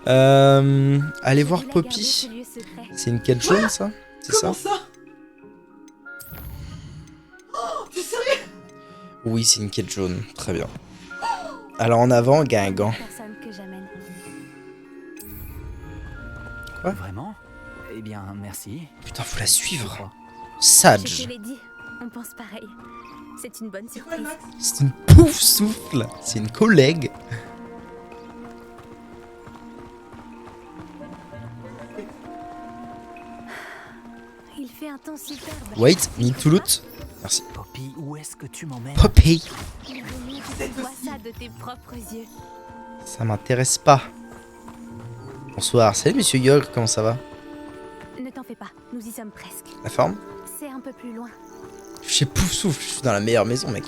Allez voir Poppy. C'est une quête jaune ça? C'est ça? T'es sérieux? Oui, c'est une quête jaune. Très bien. Alors en avant, Guingamp. Quoi? Vraiment? Eh bien, merci. Putain, faut la suivre. Sage. Je te l'ai dit, on pense pareil. C'est une bonne surprise. C'est une pouf souffle. C'est une collègue. Il fait un temps superbe. Wait, need to loot. Merci. Poppy, où est-ce que tu m'emmènes? Poppy. Il vaut mieux que tu vois ça de tes propres yeux. Ça m'intéresse pas. Bonsoir. Salut Monsieur Yogg, comment ça va? Ne t'en fais pas, nous y sommes presque. La forme? C'est un peu plus loin. Je suis pouf souffle, je suis dans la meilleure maison mec.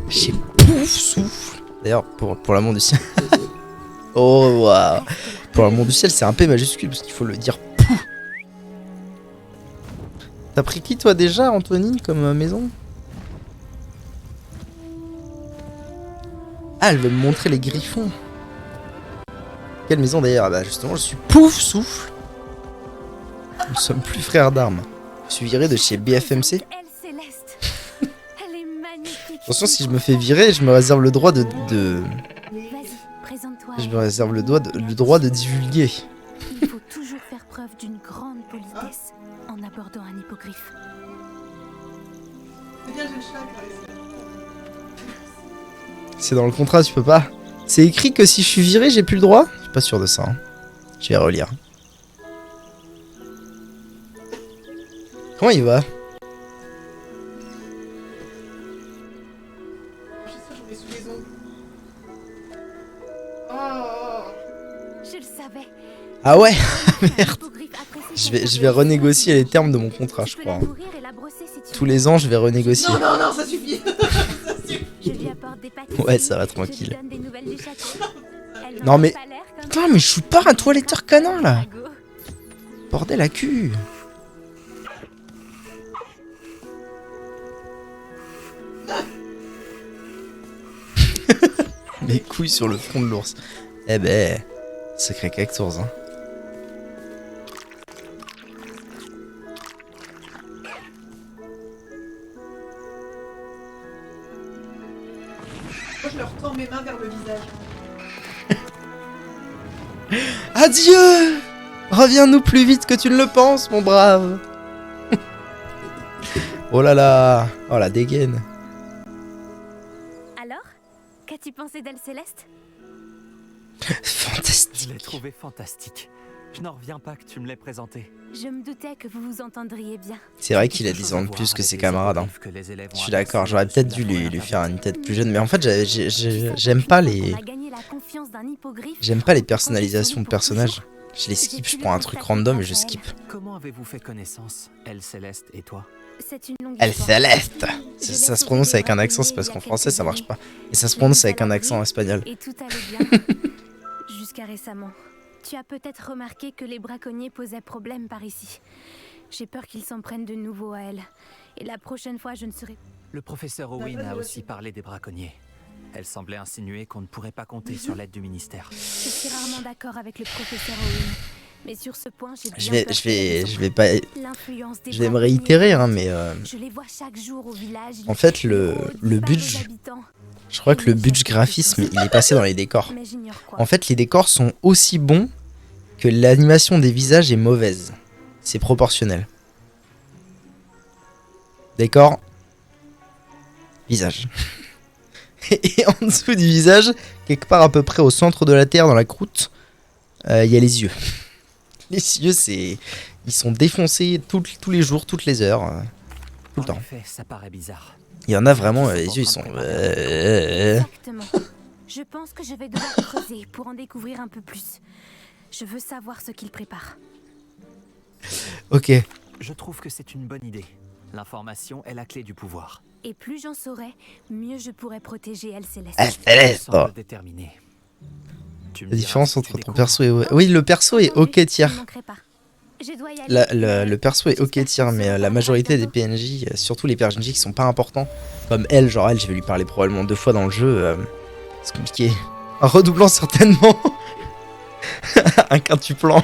J'ai pouf souffle. D'ailleurs, pour l'amour du ciel. Oh waouh. Pour l'amour du ciel, c'est un P majuscule parce qu'il faut le dire pouf. T'as pris qui toi déjà, Anthony, comme maison? Ah, elle veut me montrer les griffons. Quelle maison d'ailleurs? Ah bah justement, je suis pouf souffle. Nous sommes plus frères d'armes. Je suis viré de chez BFMC. Elle est magnifique. Attention, si je me fais virer, je me réserve le droit de... Vas-y, présente-toi. Je me réserve le droit de divulguer. Il faut toujours faire preuve d'une grande politesse en abordant un hippogriffe. C'est dans le contrat, tu peux pas. C'est écrit que si je suis viré, j'ai plus le droit? Je suis pas sûr de ça. Hein. Je vais relire. Comment il va? Je le savais. Ah ouais. Merde. Je vais renégocier les termes de mon contrat, je crois. Tous les ans, je vais renégocier. Non, ça suffit. Ouais, ça va tranquille. Non mais... Putain, mais je suis pas un toiletteur canin, là. Bordel à cul. Mes couilles sur le front de l'ours. Eh ben... Sacré cactours, hein. Moi, je leur tends mes mains vers le visage. Adieu! Reviens-nous plus vite que tu ne le penses, mon brave. Oh là là. Oh la dégaine. Alors, qu'as-tu pensé d'Elle Céleste? Fantastique. Je l'ai trouvé fantastique. Je n'en reviens pas que tu me l'aies présenté. Je me doutais que vous vous entendriez bien. C'est vrai qu'il a 10 ans de plus que ses camarades. Hein. Je suis d'accord, j'aurais peut-être dû lui faire une tête plus jeune. Mais en fait, j'aime pas les... J'aime pas les personnalisations de personnages. Je les skip, je prends un truc random et je skip. Comment avez-vous fait connaissance, Elle Céleste et toi? Elle Céleste. Ça se prononce avec un accent, c'est parce qu'en français ça marche pas. Et ça se prononce avec un accent espagnol. Et tout allait bien. Jusqu'à récemment. Tu as peut-être remarqué que les braconniers posaient problème par ici. J'ai peur qu'ils s'en prennent de nouveau à elle. Et la prochaine fois, je ne serai... Le professeur Owen a aussi parlé des braconniers. Elle semblait insinuer qu'on ne pourrait pas compter sur l'aide du ministère. Je suis rarement d'accord avec le professeur Owen. Mais sur ce point, j'ai je vais me réitérer, hein, mais... Je les vois chaque jour au village. En fait, le budget... Je crois que le budget graphisme, il est passé dans les décors. En fait, les décors sont aussi bons que l'animation des visages est mauvaise. C'est proportionnel. Décor. Visage. Et en dessous du visage, quelque part à peu près au centre de la terre, dans la croûte, il y a les yeux. Les yeux, c'est... Ils sont défoncés tous les jours, toutes les heures. Tout le temps. Effet, ça paraît bizarre. Il y en a vraiment, les yeux, ils sont... Exactement. Je pense que je vais devoir creuser pour en découvrir un peu plus. Je veux savoir ce qu'il prépare. Ok. Je trouve que c'est une bonne idée. L'information est la clé du pouvoir. Et plus j'en saurai, mieux je pourrai protéger El Céleste. El Céleste. Je semble déterminé. Tu me La diras différence si tu entre ton découvres. perso et... Oui, le perso est ok tier. Je dois y aller. Le perso est ok tier, mais la majorité des PNJ, surtout les PNJ qui sont pas importants, comme elle, genre elle, je vais lui parler probablement 2 fois dans le jeu, c'est compliqué. Un redoublant certainement. Un quintuplant.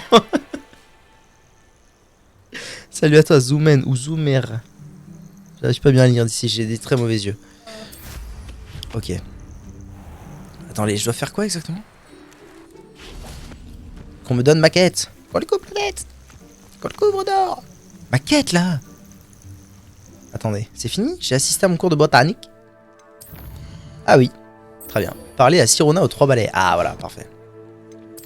Salut à toi, Zoomen ou Zoomer. J'arrive pas bien à lire d'ici, j'ai des très mauvais yeux. Ok. Attendez, je dois faire quoi exactement? Qu'on me donne ma quête. Qu'on le couvre net. Qu'on le couvre d'or. Ma quête là. Attendez, c'est fini? J'ai assisté à mon cours de botanique. Ah oui, très bien. Parler à Sirona aux 3 balais. Ah voilà, parfait.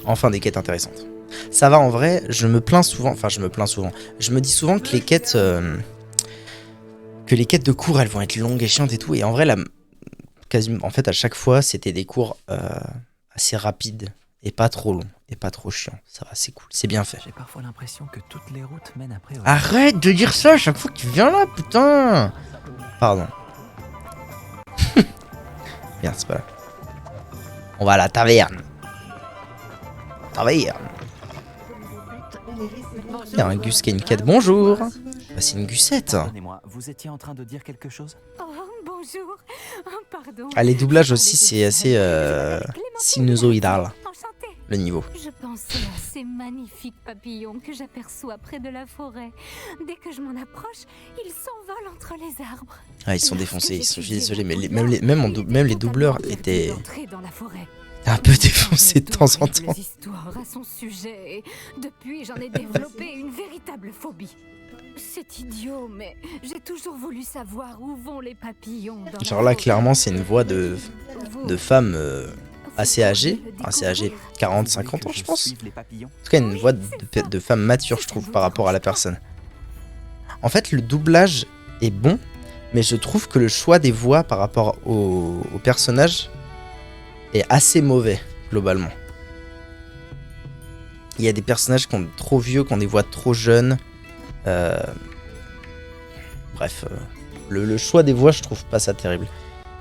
Enfin des quêtes intéressantes. Ça va en vrai, je me plains souvent. Enfin, je me dis souvent que les quêtes... de cours, elles vont être longues et chiantes et tout. Et en vrai, quasiment, en fait, à chaque fois, c'était des cours assez rapides. Et pas trop longs. Et pas trop chiants. Ça va, c'est cool. C'est bien fait. J'ai parfois l'impression que toutes les routes mènent après. Arrête de dire ça à chaque fois que tu viens là, putain. Pardon. Merde, c'est pas là. On va à la taverne. Taverne. Il y a un Gus qui a une quête. Bonjour. Bah, c'est une Gussette. Pardonnez-moi, vous étiez en train de dire quelque chose? Oh, bonjour. Oh, pardon. Ah, les doublages aussi, c'est assez sinusoïdal. Le niveau. Je pensais à ces magnifiques papillons que j'aperçois près de la forêt. Dès que je m'en approche, ils s'envolent entre les arbres. Ah, ils sont défoncés. Je suis désolé, mais même les doubleurs étaient un peu défoncés de temps en temps. Histoire à son sujet. Et depuis, j'en ai développé une véritable phobie. C'est idiot, mais j'ai toujours voulu savoir où vont les papillons. Genre là, clairement, c'est une voix de femme assez âgée, 40-50 ans, je pense. En tout cas, une voix de femme mature, je trouve, par rapport à la personne. En fait, le doublage est bon, mais je trouve que le choix des voix par rapport au personnage est assez mauvais, globalement. Il y a des personnages qui sont trop vieux, qui ont des voix trop jeunes. Bref, le choix des voix, je trouve pas ça terrible.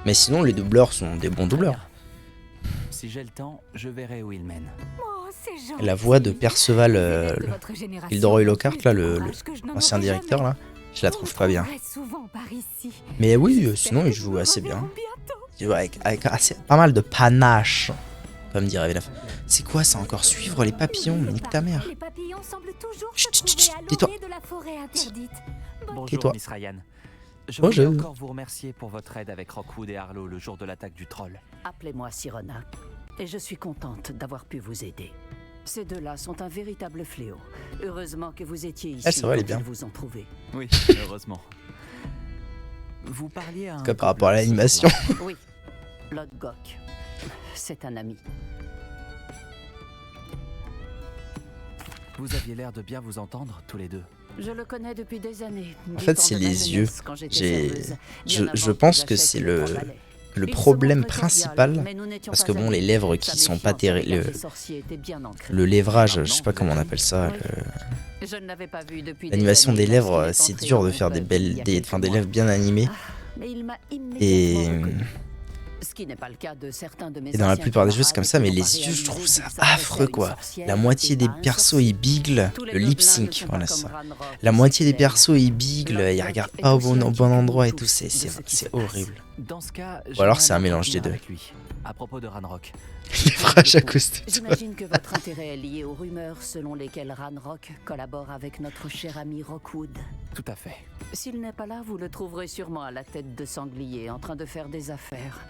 Mais sinon, les doubleurs sont des bons doubleurs. Si j'ai le temps, je verrai où il mène. La voix de Perceval Ildoroy Lockhart, là, l'ancien directeur, là, je la trouve pas bien. Mais oui, sinon, il joue assez bien. Il joue avec pas mal de panache, comme dirait Vénaf. C'est quoi ça encore? Suivre les papillons? Nique ta mère. Chut, tais-toi. Bonjour, Miss Ryan. Je voulais encore vous remercier pour votre aide avec Rockwood et Harlow le jour de l'attaque du troll. Appelez-moi Sirona, et je suis contente d'avoir pu vous aider. Ces deux-là sont un véritable fléau. Heureusement que vous étiez ici ça va, elle est pour bien. vous en trouver. Oui, heureusement. Vous parliez à un Par rapport à l'animation. Oui, Lodgok. C'est un ami. Vous aviez l'air de bien vous entendre, tous les deux. Je le connais depuis des années. En fait, c'est les yeux. Je pense que c'est le problème principal. Parce que bon, les lèvres qui sont pas terribles. Le lèvrage, je sais pas comment on appelle ça. L'animation des lèvres, c'est dur de faire des lèvres bien animées. Et. Ce qui n'est pas le cas de certains de mes Et dans la plupart des jeux, c'est comme ça, mais les yeux, je trouve ça affreux, quoi. La moitié des persos, ils biglent. Le lip sync, voilà ça. La moitié des persos, ils biglent, ils regardent pas au bon endroit et tout, c'est horrible. Ou alors c'est un mélange des deux. À propos de Ranrock. Les phrases à cause de toi. J'imagine que votre intérêt est lié aux rumeurs selon lesquelles Ranrock collabore avec notre cher ami Rockwood. Tout à fait. S'il n'est pas là, vous le trouverez sûrement à la tête de sanglier, en train de faire des affaires.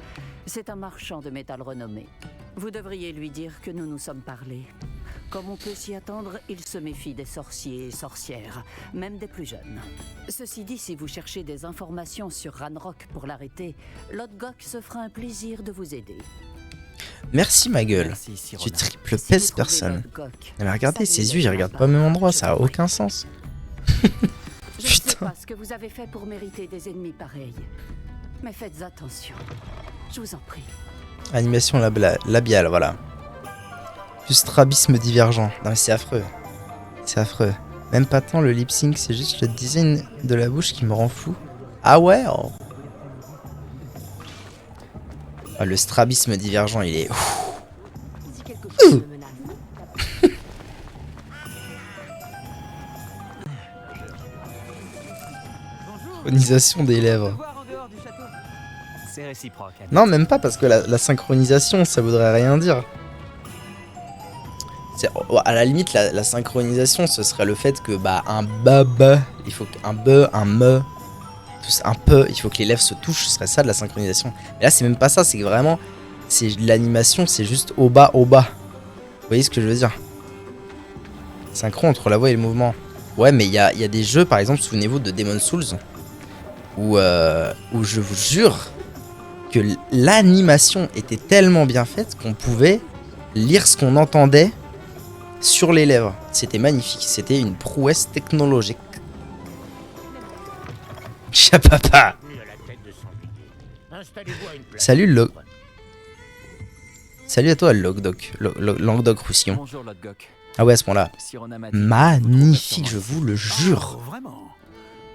C'est un marchand de métal renommé. Vous devriez lui dire que nous nous sommes parlé. Comme on peut s'y attendre, il se méfie des sorciers et sorcières, même des plus jeunes. Ceci dit, si vous cherchez des informations sur Ranrock pour l'arrêter, Lodgok se fera un plaisir de vous aider. Merci ma gueule. Tu triple pèses personne. Mais regardez ses yeux, ils regardent pas au même endroit, ça a aucun sens. Je ne sais pas ce que vous avez fait pour mériter des ennemis pareils. Mais faites attention. Je vous en prie. Animation labiale, voilà. Plus strabisme divergent. Non mais c'est affreux. C'est affreux. Même pas tant le lip sync, c'est juste le design de la bouche qui me rend fou. Ah ouais oh. Ah, le strabisme divergent, il est... Synchronisation des lèvres. C'est réciproque. Non, même pas, parce que la synchronisation, ça voudrait rien dire. À la limite, la synchronisation, ce serait le fait que, bah, un ba, il faut qu'un be, un me, un peu, il faut que les lèvres se touchent, ce serait ça de la synchronisation. Mais là, c'est même pas ça, c'est que vraiment, c'est l'animation, c'est juste au bas, au bas. Vous voyez ce que je veux dire? Synchro entre la voix et le mouvement. Ouais, mais il y a des jeux, par exemple, souvenez-vous de Demon's Souls, où je vous jure que l'animation était tellement bien faite qu'on pouvait lire ce qu'on entendait sur les lèvres. C'était magnifique, c'était une prouesse technologique. Chapapa. Salut Salut à toi Languedoc Roussillon. Bonjour Lodgok. Ah ouais, à ce moment-là. Magnifique, je vous le jure. Vraiment?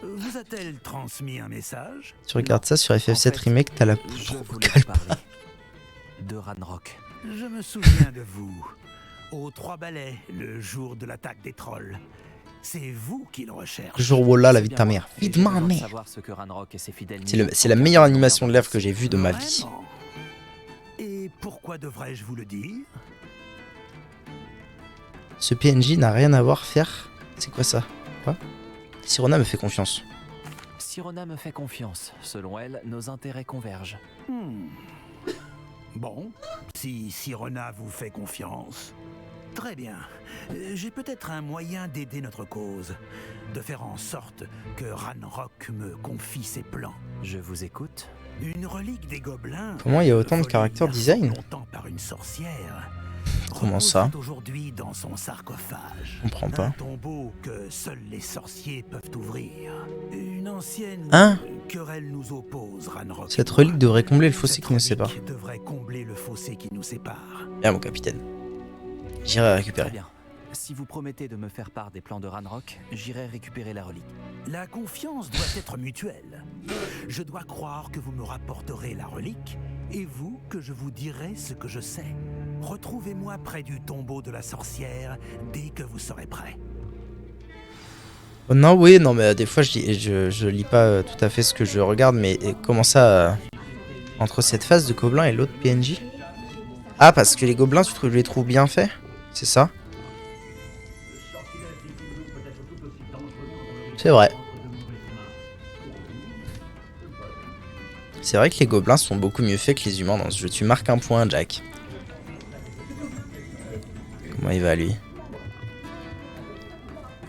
Vous a-t-elle transmis un message? Tu regardes ça sur FF7 Remake, t'as la poudre au calme. De Ranrock. Je me souviens de vous. Aux Trois Balais, le jour de l'attaque des trolls. C'est vous qui le recherchez. Le jour où là, la vie de ta mère. Vie de ma mère. C'est la meilleure animation de lèvres que j'ai vue de ma vie. Et pourquoi devrais-je vous le dire? Ce PNJ n'a rien à voir faire. C'est quoi ça? Quoi? Sirona me fait confiance. Sirona me fait confiance. Selon elle, nos intérêts convergent. Bon, si Sirona vous fait confiance, très bien. J'ai peut-être un moyen d'aider notre cause. De faire en sorte que Ranrock me confie ses plans. Je vous écoute. Une relique des gobelins. Comment il y a autant de caractère design? Longtemps par une sorcière. Comment ça? Aujourd'hui dans son sarcophage. Je comprends pas. Un tombeau que seuls les sorciers peuvent ouvrir. Une ancienne querelle nous oppose, Ranrock. Cette relique devrait combler le fossé qui nous sépare. Devrait combler le fossé qui nous sépare. Bien mon capitaine. J'irai récupérer. Très bien. Si vous promettez de me faire part des plans de Ranrock, j'irai récupérer la relique. La confiance doit être mutuelle. Je dois croire que vous me rapporterez la relique, et vous que je vous dirai ce que je sais. Retrouvez-moi près du tombeau de la sorcière dès que vous serez prêt. Oh non, oui, non, mais des fois je lis pas tout à fait ce que je regarde, mais comment ça entre cette phase de gobelin et l'autre PNJ? Ah, parce que les gobelins, tu les trouves bien faits? C'est ça? C'est vrai. C'est vrai que les gobelins sont beaucoup mieux faits que les humains dans ce jeu. Tu marques un point, Jack. Comment il va, lui?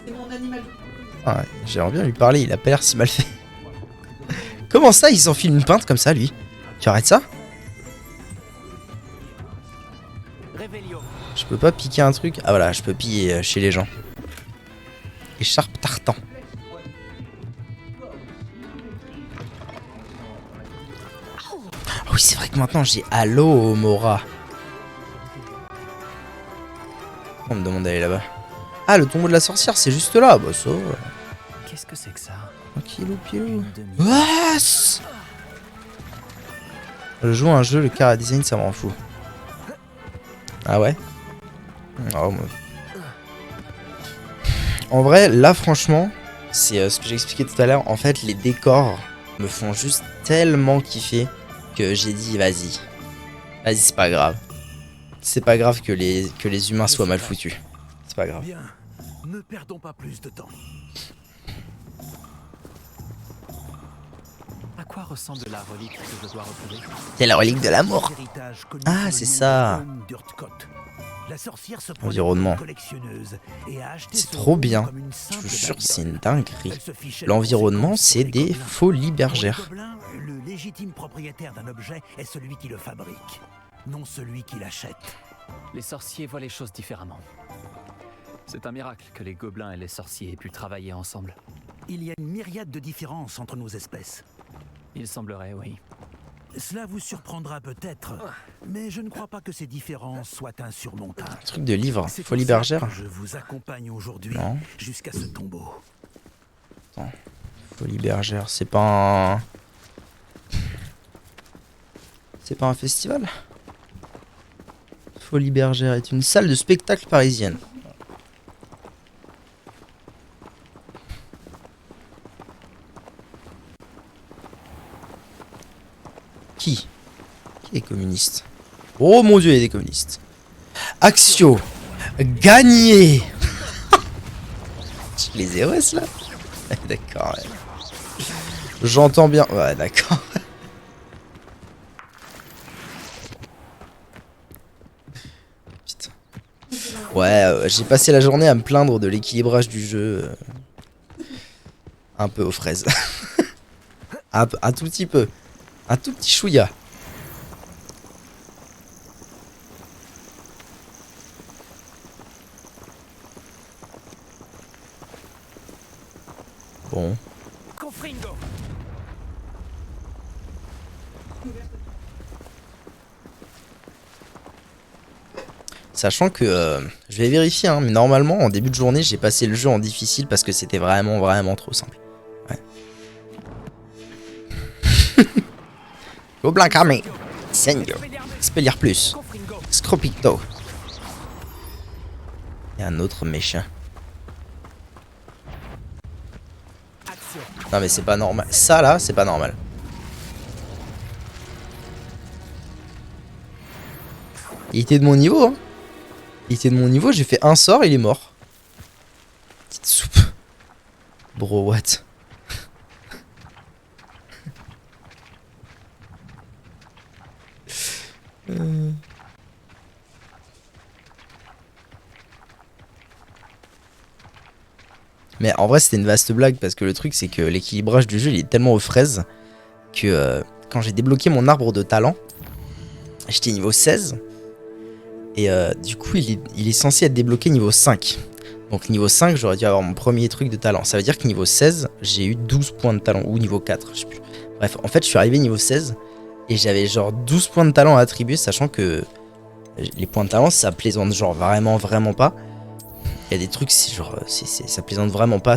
C'est mon animal. Ah, j'aimerais bien lui parler, il a pas l'air si mal fait. Comment ça, il s'enfile une pinte comme ça, lui? Tu arrêtes ça? Je peux pas piquer un truc? Ah voilà, je peux piller chez les gens. Écharpe tartan. Ah oui, c'est vrai que maintenant j'ai Allo Mora. On me demande d'aller là-bas. Ah, le tombeau de la sorcière, c'est juste là. Bah ça. Qu'est-ce que c'est que ça? Tranquillou, pilou. Wesh! Je joue à un jeu, le cara design, ça m'en fout. Ah ouais? Oh, moi. En vrai, là, franchement, c'est ce que j'ai expliqué tout à l'heure. En fait, les décors me font juste tellement kiffer que j'ai dit, vas-y. Vas-y, c'est pas grave. C'est pas grave que les humains soient mal foutus. C'est pas grave. Bien, ne perdons pas plus de temps. À quoi ressemble la relique que je dois retrouver? C'est la relique de l'amour. Ah, c'est ça. La sorcière se prenait Environnement. pour une collectionneuse et a acheté C'est ce trop rôle bien. comme une Je simple vous jure, c'est bagnole. une dinguerie. Elle se fichait L'environnement, des c'est des conséquences folies pour les bergères. gobelins, le légitime propriétaire d'un objet est celui qui le fabrique, non celui qui l'achète. Les sorciers voient les choses différemment. C'est un miracle que les gobelins et les sorciers aient pu travailler ensemble. Il y a une myriade de différences entre nos espèces. Il semblerait, oui. Cela vous surprendra peut-être, mais je ne crois pas que ces différences soient insurmontables. Truc de livre, C'est pour folie ça bergère. que je vous accompagne aujourd'hui Non. jusqu'à ce tombeau. Attends. Folie bergère, c'est pas un... C'est pas un festival? Folie bergère est une salle de spectacle parisienne. Qui est communiste? Oh mon dieu, il y a des communistes. Axio, gagné. Je les ai RS là. D'accord. Ouais. J'entends bien. Ouais, d'accord. Putain. Ouais, j'ai passé la journée à me plaindre de l'équilibrage du jeu. Un peu aux fraises. un tout petit peu. Un tout petit chouïa. Bon. Sachant que je vais vérifier, hein, mais normalement en début de journée j'ai passé le jeu en difficile parce que c'était vraiment trop simple. Ouais. Gobelin cramé. Seigneur. Expelliar plus. Scropito. Et un autre méchant. Non mais c'est pas normal. Ça là, c'est pas normal. Il était de mon niveau, hein. Il était de mon niveau, j'ai fait un sort, il est mort. Petite soupe. Bro, what? Mais en vrai c'était une vaste blague parce que le truc c'est que l'équilibrage du jeu il est tellement aux fraises que quand j'ai débloqué mon arbre de talent, j'étais niveau 16 et du coup il est censé être débloqué niveau 5. Donc niveau 5 j'aurais dû avoir mon premier truc de talent. Ça veut dire que niveau 16 j'ai eu 12 points de talent ou niveau 4 je sais plus. Bref en fait je suis arrivé niveau 16 et j'avais genre 12 points de talent à attribuer sachant que les points de talent ça plaisante genre vraiment pas. Il y a des trucs, genre, ça plaisante vraiment pas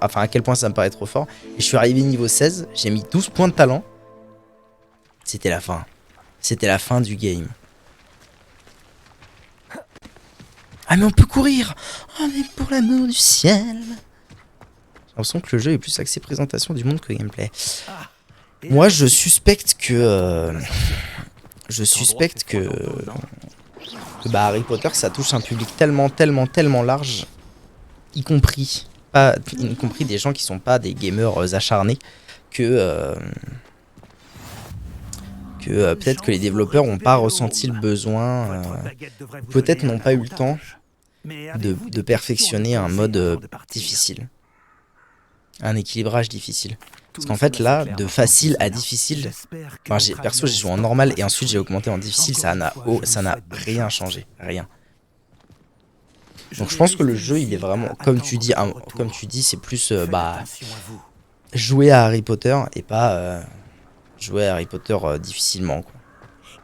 enfin à quel point ça me paraît trop fort. Et je suis arrivé niveau 16, j'ai mis 12 points de talent. C'était la fin. C'était la fin du game. Ah mais on peut courir. Oh mais pour l'amour du ciel. J'ai l'impression que le jeu est plus axé présentation du monde que gameplay. Moi je suspecte que... bah Harry Potter ça touche un public tellement large, y compris des gens qui sont pas des gamers acharnés, que peut-être que les développeurs n'ont pas ressenti le besoin, peut-être n'ont pas eu le temps de perfectionner un mode difficile, un équilibrage difficile. Parce qu'en fait là, de facile à difficile, enfin, perso j'ai joué en normal et ensuite j'ai augmenté en difficile, ça n'a rien changé, rien. Donc je pense que le jeu il est vraiment, comme tu dis c'est plus jouer à Harry Potter et pas jouer à Harry Potter difficilement quoi.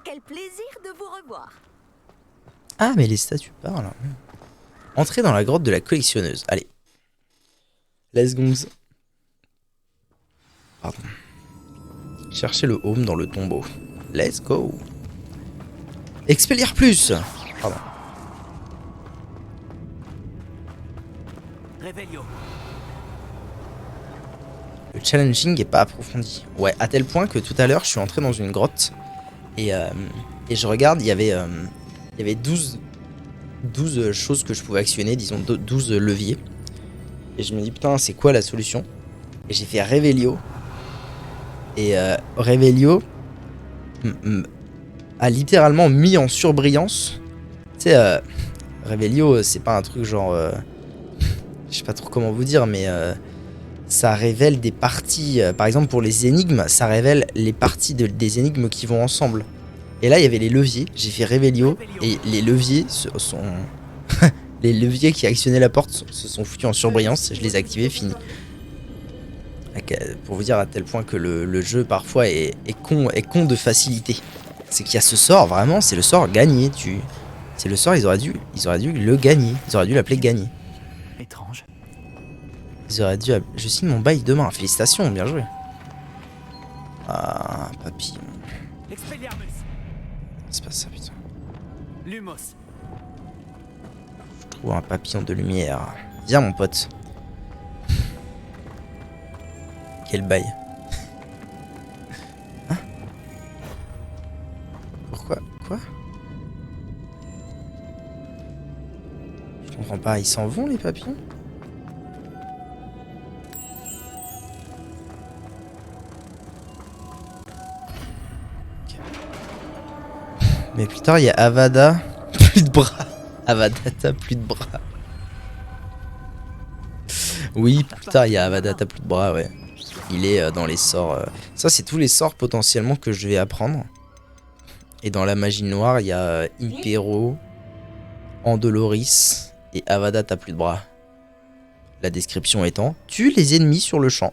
Quel plaisir de vous revoir. Ah mais les statues parlent. Entrez dans la grotte de la collectionneuse, allez. Let's go. Pardon. Cherchez le home dans le tombeau. Let's go. Expelliar plus. Pardon. Le challenging est pas approfondi. Ouais, à tel point que tout à l'heure, je suis entré dans une grotte et je regarde, il y avait 12 choses que je pouvais actionner, disons 12 leviers. Et je me dis putain, c'est quoi la solution? Et j'ai fait Revelio. Et Revelio a littéralement mis en surbrillance. Tu sais, Revelio, c'est pas un truc genre... je sais pas trop comment vous dire, mais ça révèle des parties... par exemple, pour les énigmes, ça révèle les parties des énigmes qui vont ensemble. Et là, il y avait les leviers. J'ai fait Revelio, et les leviers sont... les leviers qui actionnaient la porte se sont foutus en surbrillance. Je les ai activés, fini. Pour vous dire à tel point que le jeu, parfois, est con de facilité. C'est qu'il y a ce sort, vraiment, c'est le sort gagné. C'est le sort, ils auraient dû le gagner. Ils auraient dû l'appeler gagné. Étrange. Ils auraient dû... Je signe mon bail demain. Félicitations, bien joué. Ah, papillon. C'est pas ça, putain. Lumos. Je trouve un papillon de lumière. Viens, mon pote. Quel bail. Hein? Pourquoi? Quoi? Je comprends pas. Ils s'en vont, les papillons? Mais plus tard, il y a Avada, plus de bras. Avada, plus de bras. Oui, plus tard, il y a Avada, plus de bras, ouais. Il est dans les sorts. Ça, c'est tous les sorts potentiellement que je vais apprendre. Et dans la magie noire, il y a Impero, Andoloris et Avada, plus de bras. La description étant, tue les ennemis sur le champ.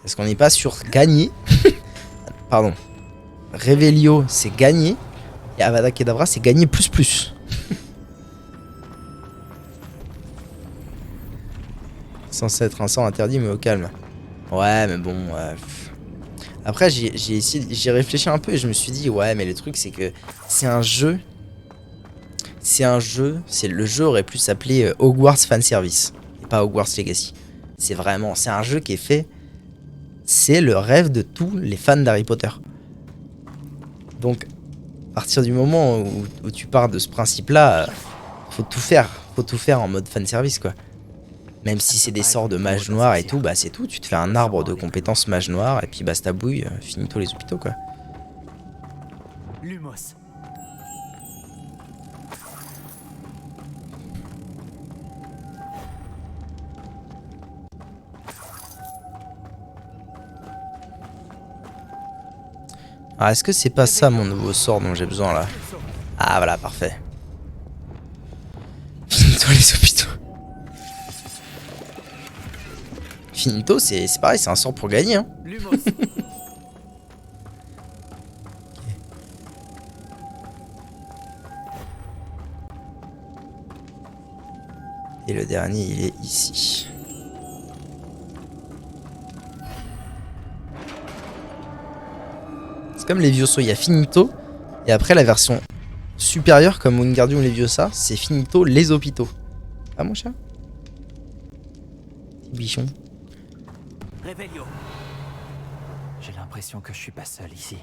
Est-ce qu'on n'est pas sur gagner? Pardon. Revelio, c'est gagner. Et Avada Kedavra, c'est gagner plus. Censé être un sort interdit, mais au calme. Ouais, mais bon. Après, j'ai réfléchi un peu et je me suis dit, ouais, mais le truc, c'est que c'est un jeu. Le jeu aurait pu s'appeler Hogwarts Fanservice. Et pas Hogwarts Legacy. C'est un jeu qui est fait. C'est le rêve de tous les fans d'Harry Potter. Donc, à partir du moment où tu pars de ce principe-là, faut tout faire en mode fanservice, quoi. Même si c'est des sorts de mage noir et tout, bah c'est tout. Tu te fais un arbre de compétences mage noir et puis bah ta bouille, finito les hôpitaux, quoi. Lumos. Alors, est-ce que c'est pas ça mon nouveau sort dont j'ai besoin là? Ah voilà, parfait. Finito les hôpitaux. Finito, c'est pareil, c'est un sort pour gagner, hein. Et le dernier, il est ici. C'est comme Levioso, il y a Finito. Et après, la version supérieure, comme Wingardium Leviosa, c'est Finito les hôpitaux. Ah, mon chat? Petit bichon. Revelio. J'ai l'impression que je suis pas seul ici.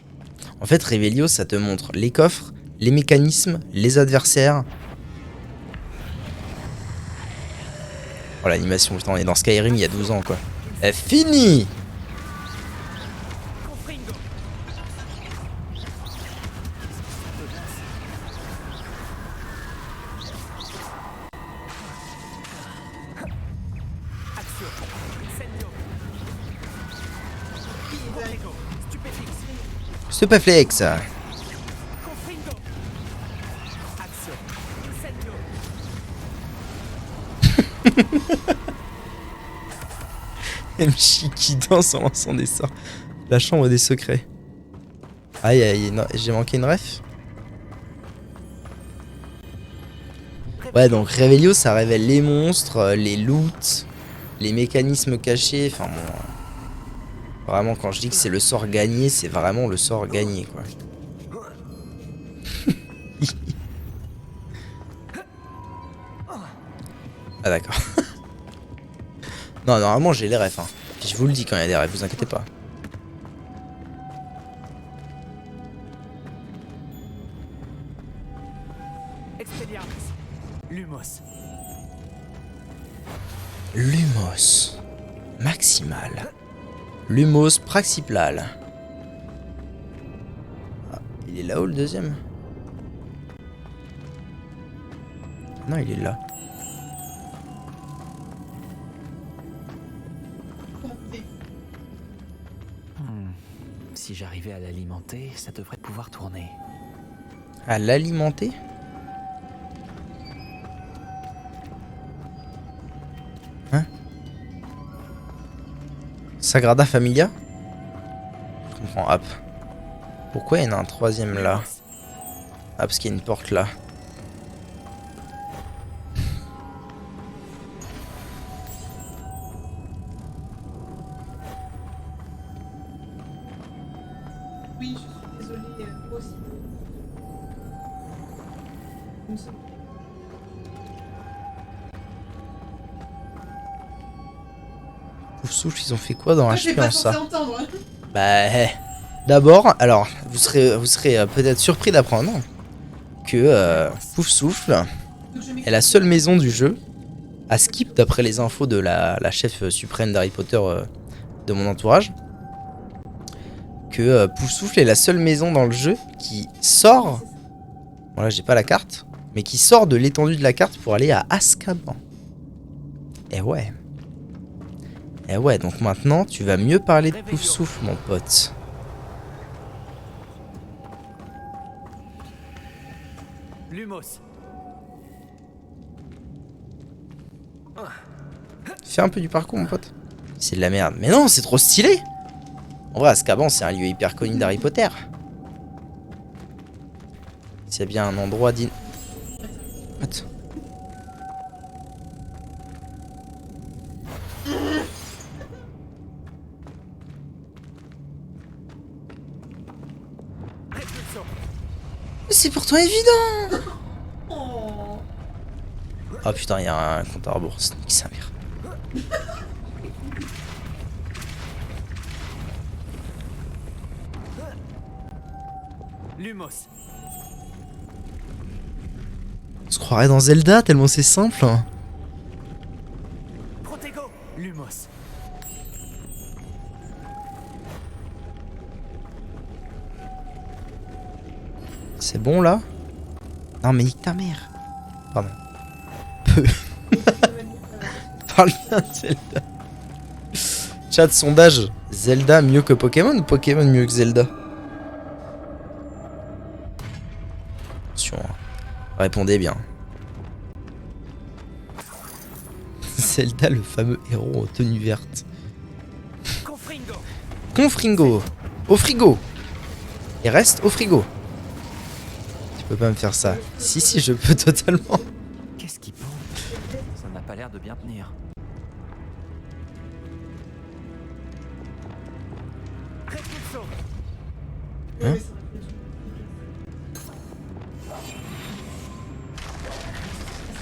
En fait, Revelio, ça te montre les coffres, les mécanismes, les adversaires. Oh, l'animation, putain, on est dans Skyrim il y a 12 ans, quoi. Fini! Stupéflex. MJ qui danse en lançant des sorts. La chambre des secrets. Aïe aïe, j'ai manqué une ref. Ouais, donc Revelio, ça révèle les monstres, les loots, les mécanismes cachés. Enfin bon. Vraiment, quand je dis que c'est le sort gagné, c'est vraiment le sort gagné, quoi. Ah d'accord. Non, normalement j'ai les refs, hein. Puis je vous le dis quand il y a des refs, vous inquiétez pas. Lumos. Lumos. Maximal. Lumos Praxiplal. Ah, Il est là-haut le deuxième? Non, il est là. Si j'arrivais à l'alimenter, ça devrait pouvoir tourner. À l'alimenter? Hein? Sagrada Familia? Je comprends. Hop. Pourquoi il y en a un troisième là? Ah, parce qu'il y a une porte là. Oui, je suis désolée, moi aussi. Une seconde. Pouf souffle, ils ont fait quoi dans Ah, j'ai HP pas en ça? censé entendre. Bah, d'abord, alors, vous serez peut-être surpris d'apprendre que Pouf Souffle est la seule maison du jeu à skip, d'après les infos de la chef suprême d'Harry Potter de mon entourage, que Pouf Souffle est la seule maison dans le jeu qui sort, bon là j'ai pas la carte, mais qui sort de l'étendue de la carte pour aller à Azkaban. Et ouais. Et ouais, donc maintenant, tu vas mieux parler de Pouf Souffle, mon pote. Lumos. Fais un peu du parcours, mon pote. C'est de la merde. Mais non, c'est trop stylé. En vrai, Azkaban, c'est un lieu hyper connu d'Harry Potter. C'est bien un endroit digne. What? C'est pourtant évident. Oh putain, il y a un compte à rebours. Nique sa mère. Lumos. On se croirait dans Zelda tellement c'est simple. Protego. Lumos. C'est bon là? Non mais nique ta mère. Pardon. Peu. Parle bien de Zelda. Chat, sondage. Zelda mieux que Pokémon ou Pokémon mieux que Zelda? Attention. Répondez bien. Zelda, le fameux héros en tenue verte. Confringo. Confringo. Au frigo. Il reste au frigo. Tu peux pas me faire ça. Si, si, je peux totalement. Qu'est-ce qu'il pense? Ça n'a pas l'air de bien tenir. Hein?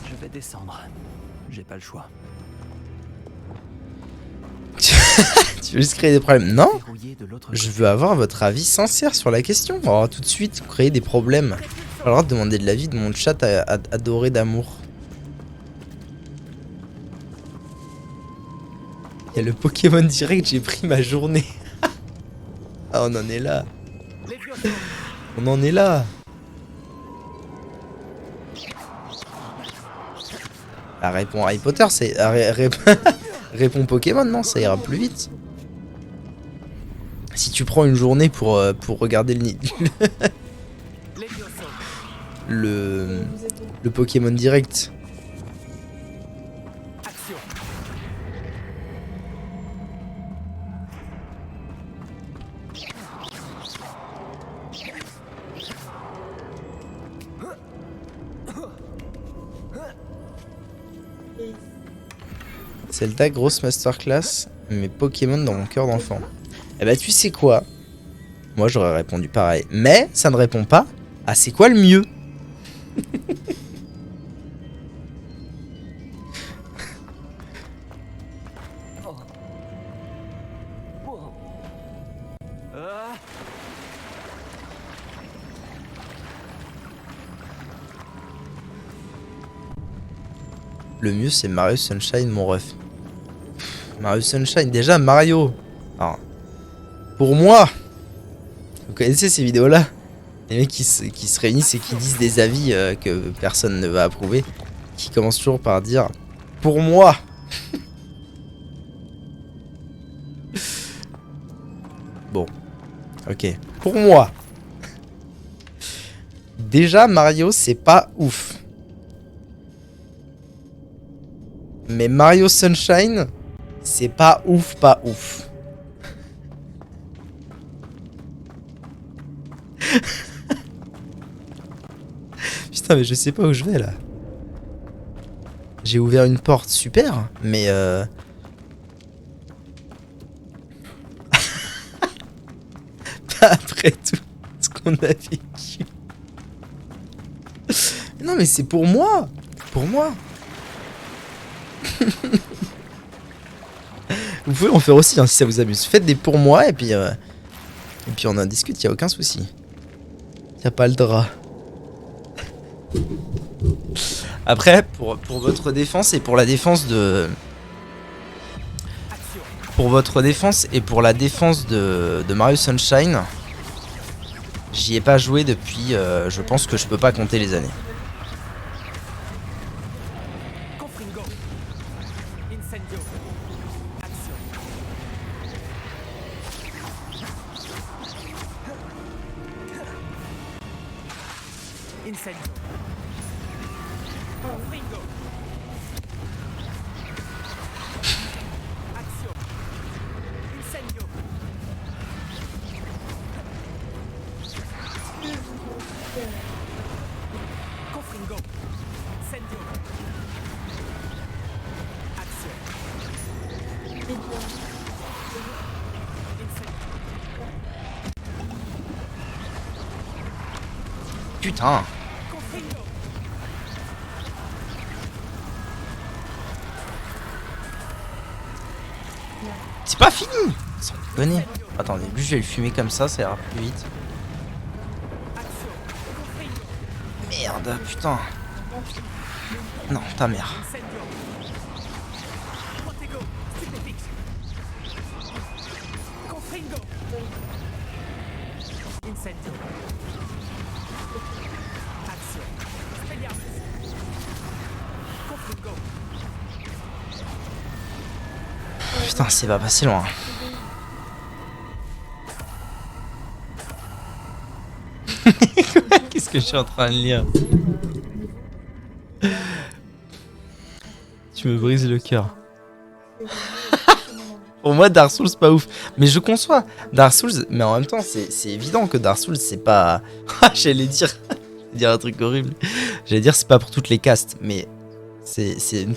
Je vais descendre. J'ai pas le choix. Tu veux juste créer des problèmes? Non. Je veux avoir votre avis sincère sur la question. Alors tout de suite, créer des problèmes. Pas le droit de demander de l'avis de mon chat adoré d'amour. Il y a le Pokémon direct, j'ai pris ma journée. Ah, on en est là. On en est là. Ah, réponds Harry Potter, c'est... Réponds Pokémon, non, ça ira plus vite. Si tu prends une journée pour regarder le Pokémon direct. Zelda, grosse masterclass, mais Pokémon dans mon cœur d'enfant. Eh bah tu sais quoi? Moi j'aurais répondu pareil. Mais ça ne répond pas à c'est quoi le mieux? Le mieux c'est Mario Sunshine, mon ref. Mario Sunshine, déjà Mario. Alors, pour moi, vous connaissez ces vidéos là? Les mecs qui se réunissent et qui disent des avis que personne ne va approuver. Qui commencent toujours par dire « Pour moi !» Bon. Ok. Pour moi. Déjà, Mario, c'est pas ouf. Mais Mario Sunshine, c'est pas ouf, pas ouf. Putain, mais je sais pas où je vais, là. J'ai ouvert une porte, super, mais pas après tout ce qu'on a vécu. Non, mais c'est pour moi. Pour moi. Vous pouvez en faire aussi, hein, si ça vous amuse. Faites des pour moi et puis on en discute, y a aucun souci. Y a pas le drap. Après, pour votre défense et pour la défense de... Pour votre défense et pour la défense de Mario Sunshine, j'y ai pas joué depuis... je pense que je peux pas compter les années. Putain. C'est pas fini. Sans déconner. Attendez, lui je vais le fumer comme ça ira plus vite. Merde, putain. Non, ta mère. Putain, c'est pas passé loin. Qu'est-ce que je suis en train de lire? Tu me brises le cœur. Pour moi, Dark Souls, c'est pas ouf. Mais je conçois Dark Souls, mais en même temps, c'est évident que Dark Souls, c'est pas... J'allais dire un truc horrible. J'allais dire, c'est pas pour toutes les castes, mais... C'est une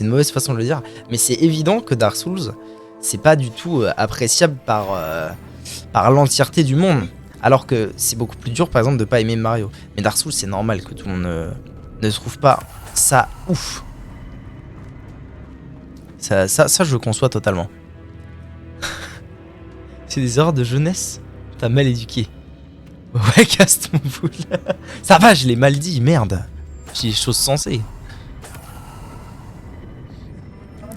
mauvaise façon de le dire, mais c'est évident que Dark Souls, c'est pas du tout appréciable par l'entièreté du monde. Alors que c'est beaucoup plus dur, par exemple, de pas aimer Mario. Mais Dark Souls, c'est normal que tout le monde ne trouve pas ça ouf. Ça je conçois totalement. C'est des erreurs de jeunesse. T'as mal éduqué. Ouais, casse ton boule. Ça va, je l'ai mal dit, merde. J'ai des choses sensées.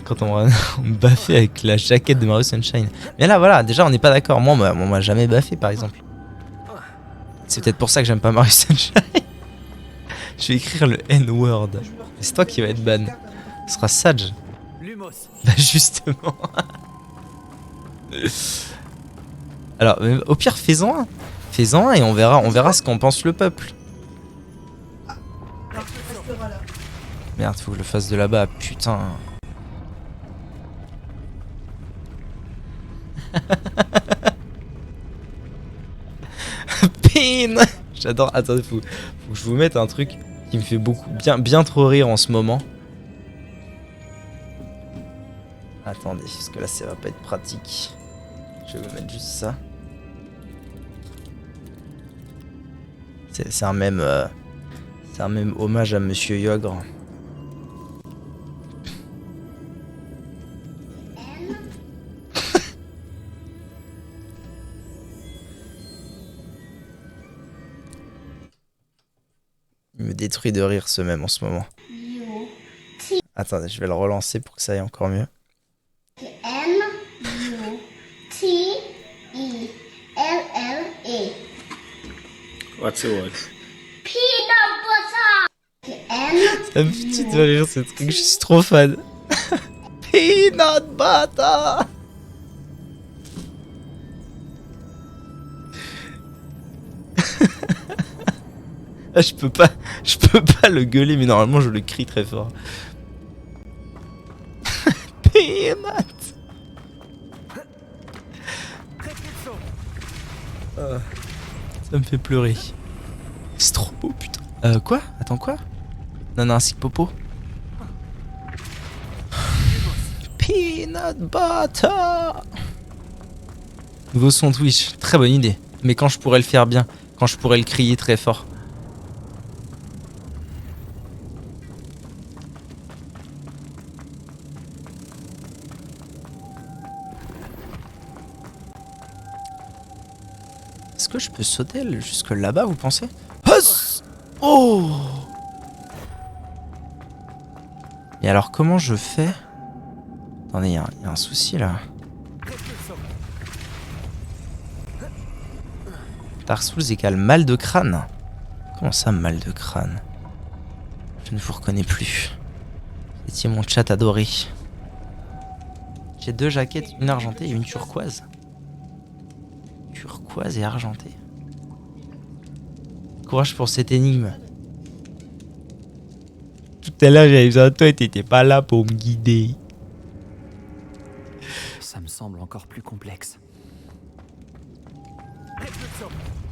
Quand on me baffait avec la jaquette de Mario Sunshine. Mais là, voilà, déjà, on n'est pas d'accord. Moi, on m'a jamais baffé, par exemple. C'est peut-être pour ça que j'aime pas Mario Sunshine. Je vais écrire le N-word. C'est toi qui va être ban. Ce sera Sage. Bah, justement. Alors, au pire, fais-en un. Fais-en un et on verra ce qu'en pense le peuple. Merde, faut que je le fasse de là-bas, putain. Pin. J'adore. Attendez, faut que je vous mette un truc qui me fait bien trop rire en ce moment. Attendez, parce que là ça va pas être pratique. Je vais vous mettre juste ça. C'est un même hommage à Monsieur Yogre. Il me détruit de rire ce même en ce moment. Attendez, je vais le relancer pour que ça aille encore mieux. N-U-T-I-L-L-E. What's yours? Peanut butter. Ça me fait de rire ce truc, je suis trop fan. Peanut butter. Ah, je peux pas le gueuler, mais normalement je le crie très fort. Peanut. Ça me fait pleurer. C'est trop beau, putain. Quoi? Attends, quoi? Non, ainsi que Popo. Peanut butter. Nouveau son Twitch. Très bonne idée. Mais quand je pourrais le faire bien. Quand je pourrais le crier très fort. Est-ce que je peux sauter jusque là-bas, vous pensez? Oh! Et alors, comment je fais? Attendez, il y a un souci là. Dark Souls égale mal de crâne. Comment ça, mal de crâne? Je ne vous reconnais plus. C'était mon chat adoré. J'ai 2 jaquettes, une argentée et une turquoise. Turquoise et argentée. Courage pour cette énigme. Tout à l'heure j'avais besoin de toi et t'étais pas là pour me guider. Ça me semble encore plus complexe.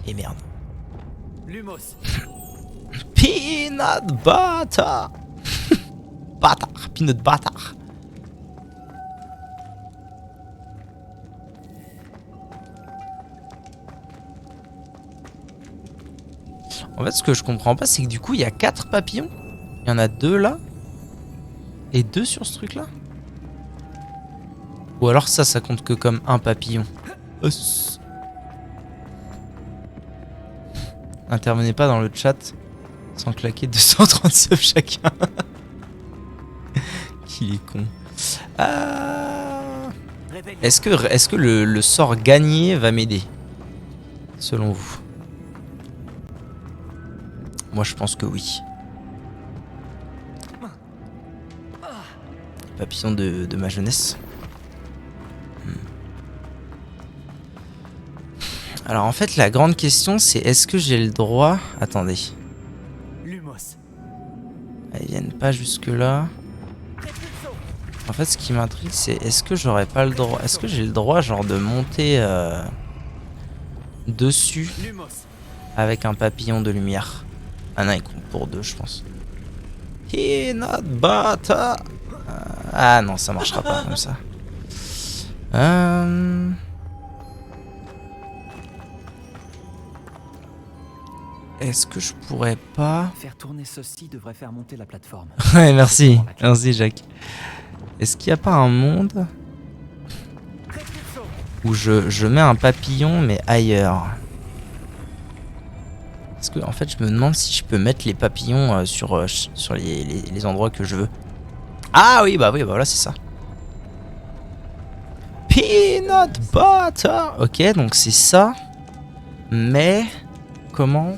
Et merde. Lumos. Peanut butter. Bâtard, peanut bâtard. En fait, ce que je comprends pas, c'est que du coup, il y a 4 papillons. Il y en a 2 là. Et 2 sur ce truc-là. Ou alors ça compte que comme un papillon. Intervenez pas dans le chat sans claquer 237 chacun. Qu'il est con. Est-ce que le sort gagné va m'aider? Selon vous? Moi je pense que oui. Papillon de ma jeunesse. Alors en fait la grande question c'est est-ce que j'ai le droit... Attendez. Lumos. Ils viennent pas jusque là. En fait ce qui m'intrigue c'est est-ce que j'aurais pas le droit... Est-ce que j'ai le droit genre de monter dessus avec un papillon de lumière? Ah non il compte pour 2 je pense. Peanut butter. Ah non ça marchera pas comme ça. Est-ce que je pourrais pas... Faire tourner ceci devrait faire monter la plateforme. Ouais merci, merci Jacques. Est-ce qu'il n'y a pas un monde où je mets un papillon mais ailleurs? Parce que en fait je me demande si je peux mettre les papillons sur les endroits que je veux. Ah oui bah voilà c'est ça. Peanut butter. Ok donc c'est ça. Mais comment?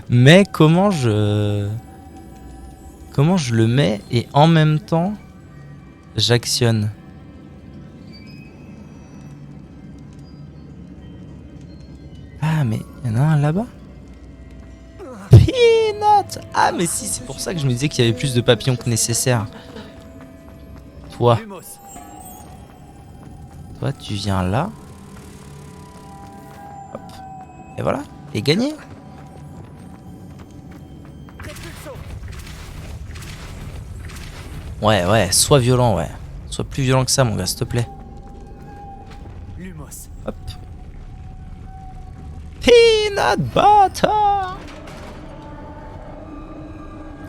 Mais comment je le mets et en même temps j'actionne? Ah mais il y en a un là-bas. Peanut. Ah mais si c'est pour ça que je me disais qu'il y avait plus de papillons que nécessaire. Toi tu viens là. Hop. Et voilà. Et gagné. Ouais, sois violent, ouais. Sois plus violent que ça, mon gars, s'il te plaît. Hop. Peanut butter.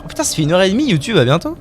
Oh putain, ça fait 1h30, YouTube, à bientôt.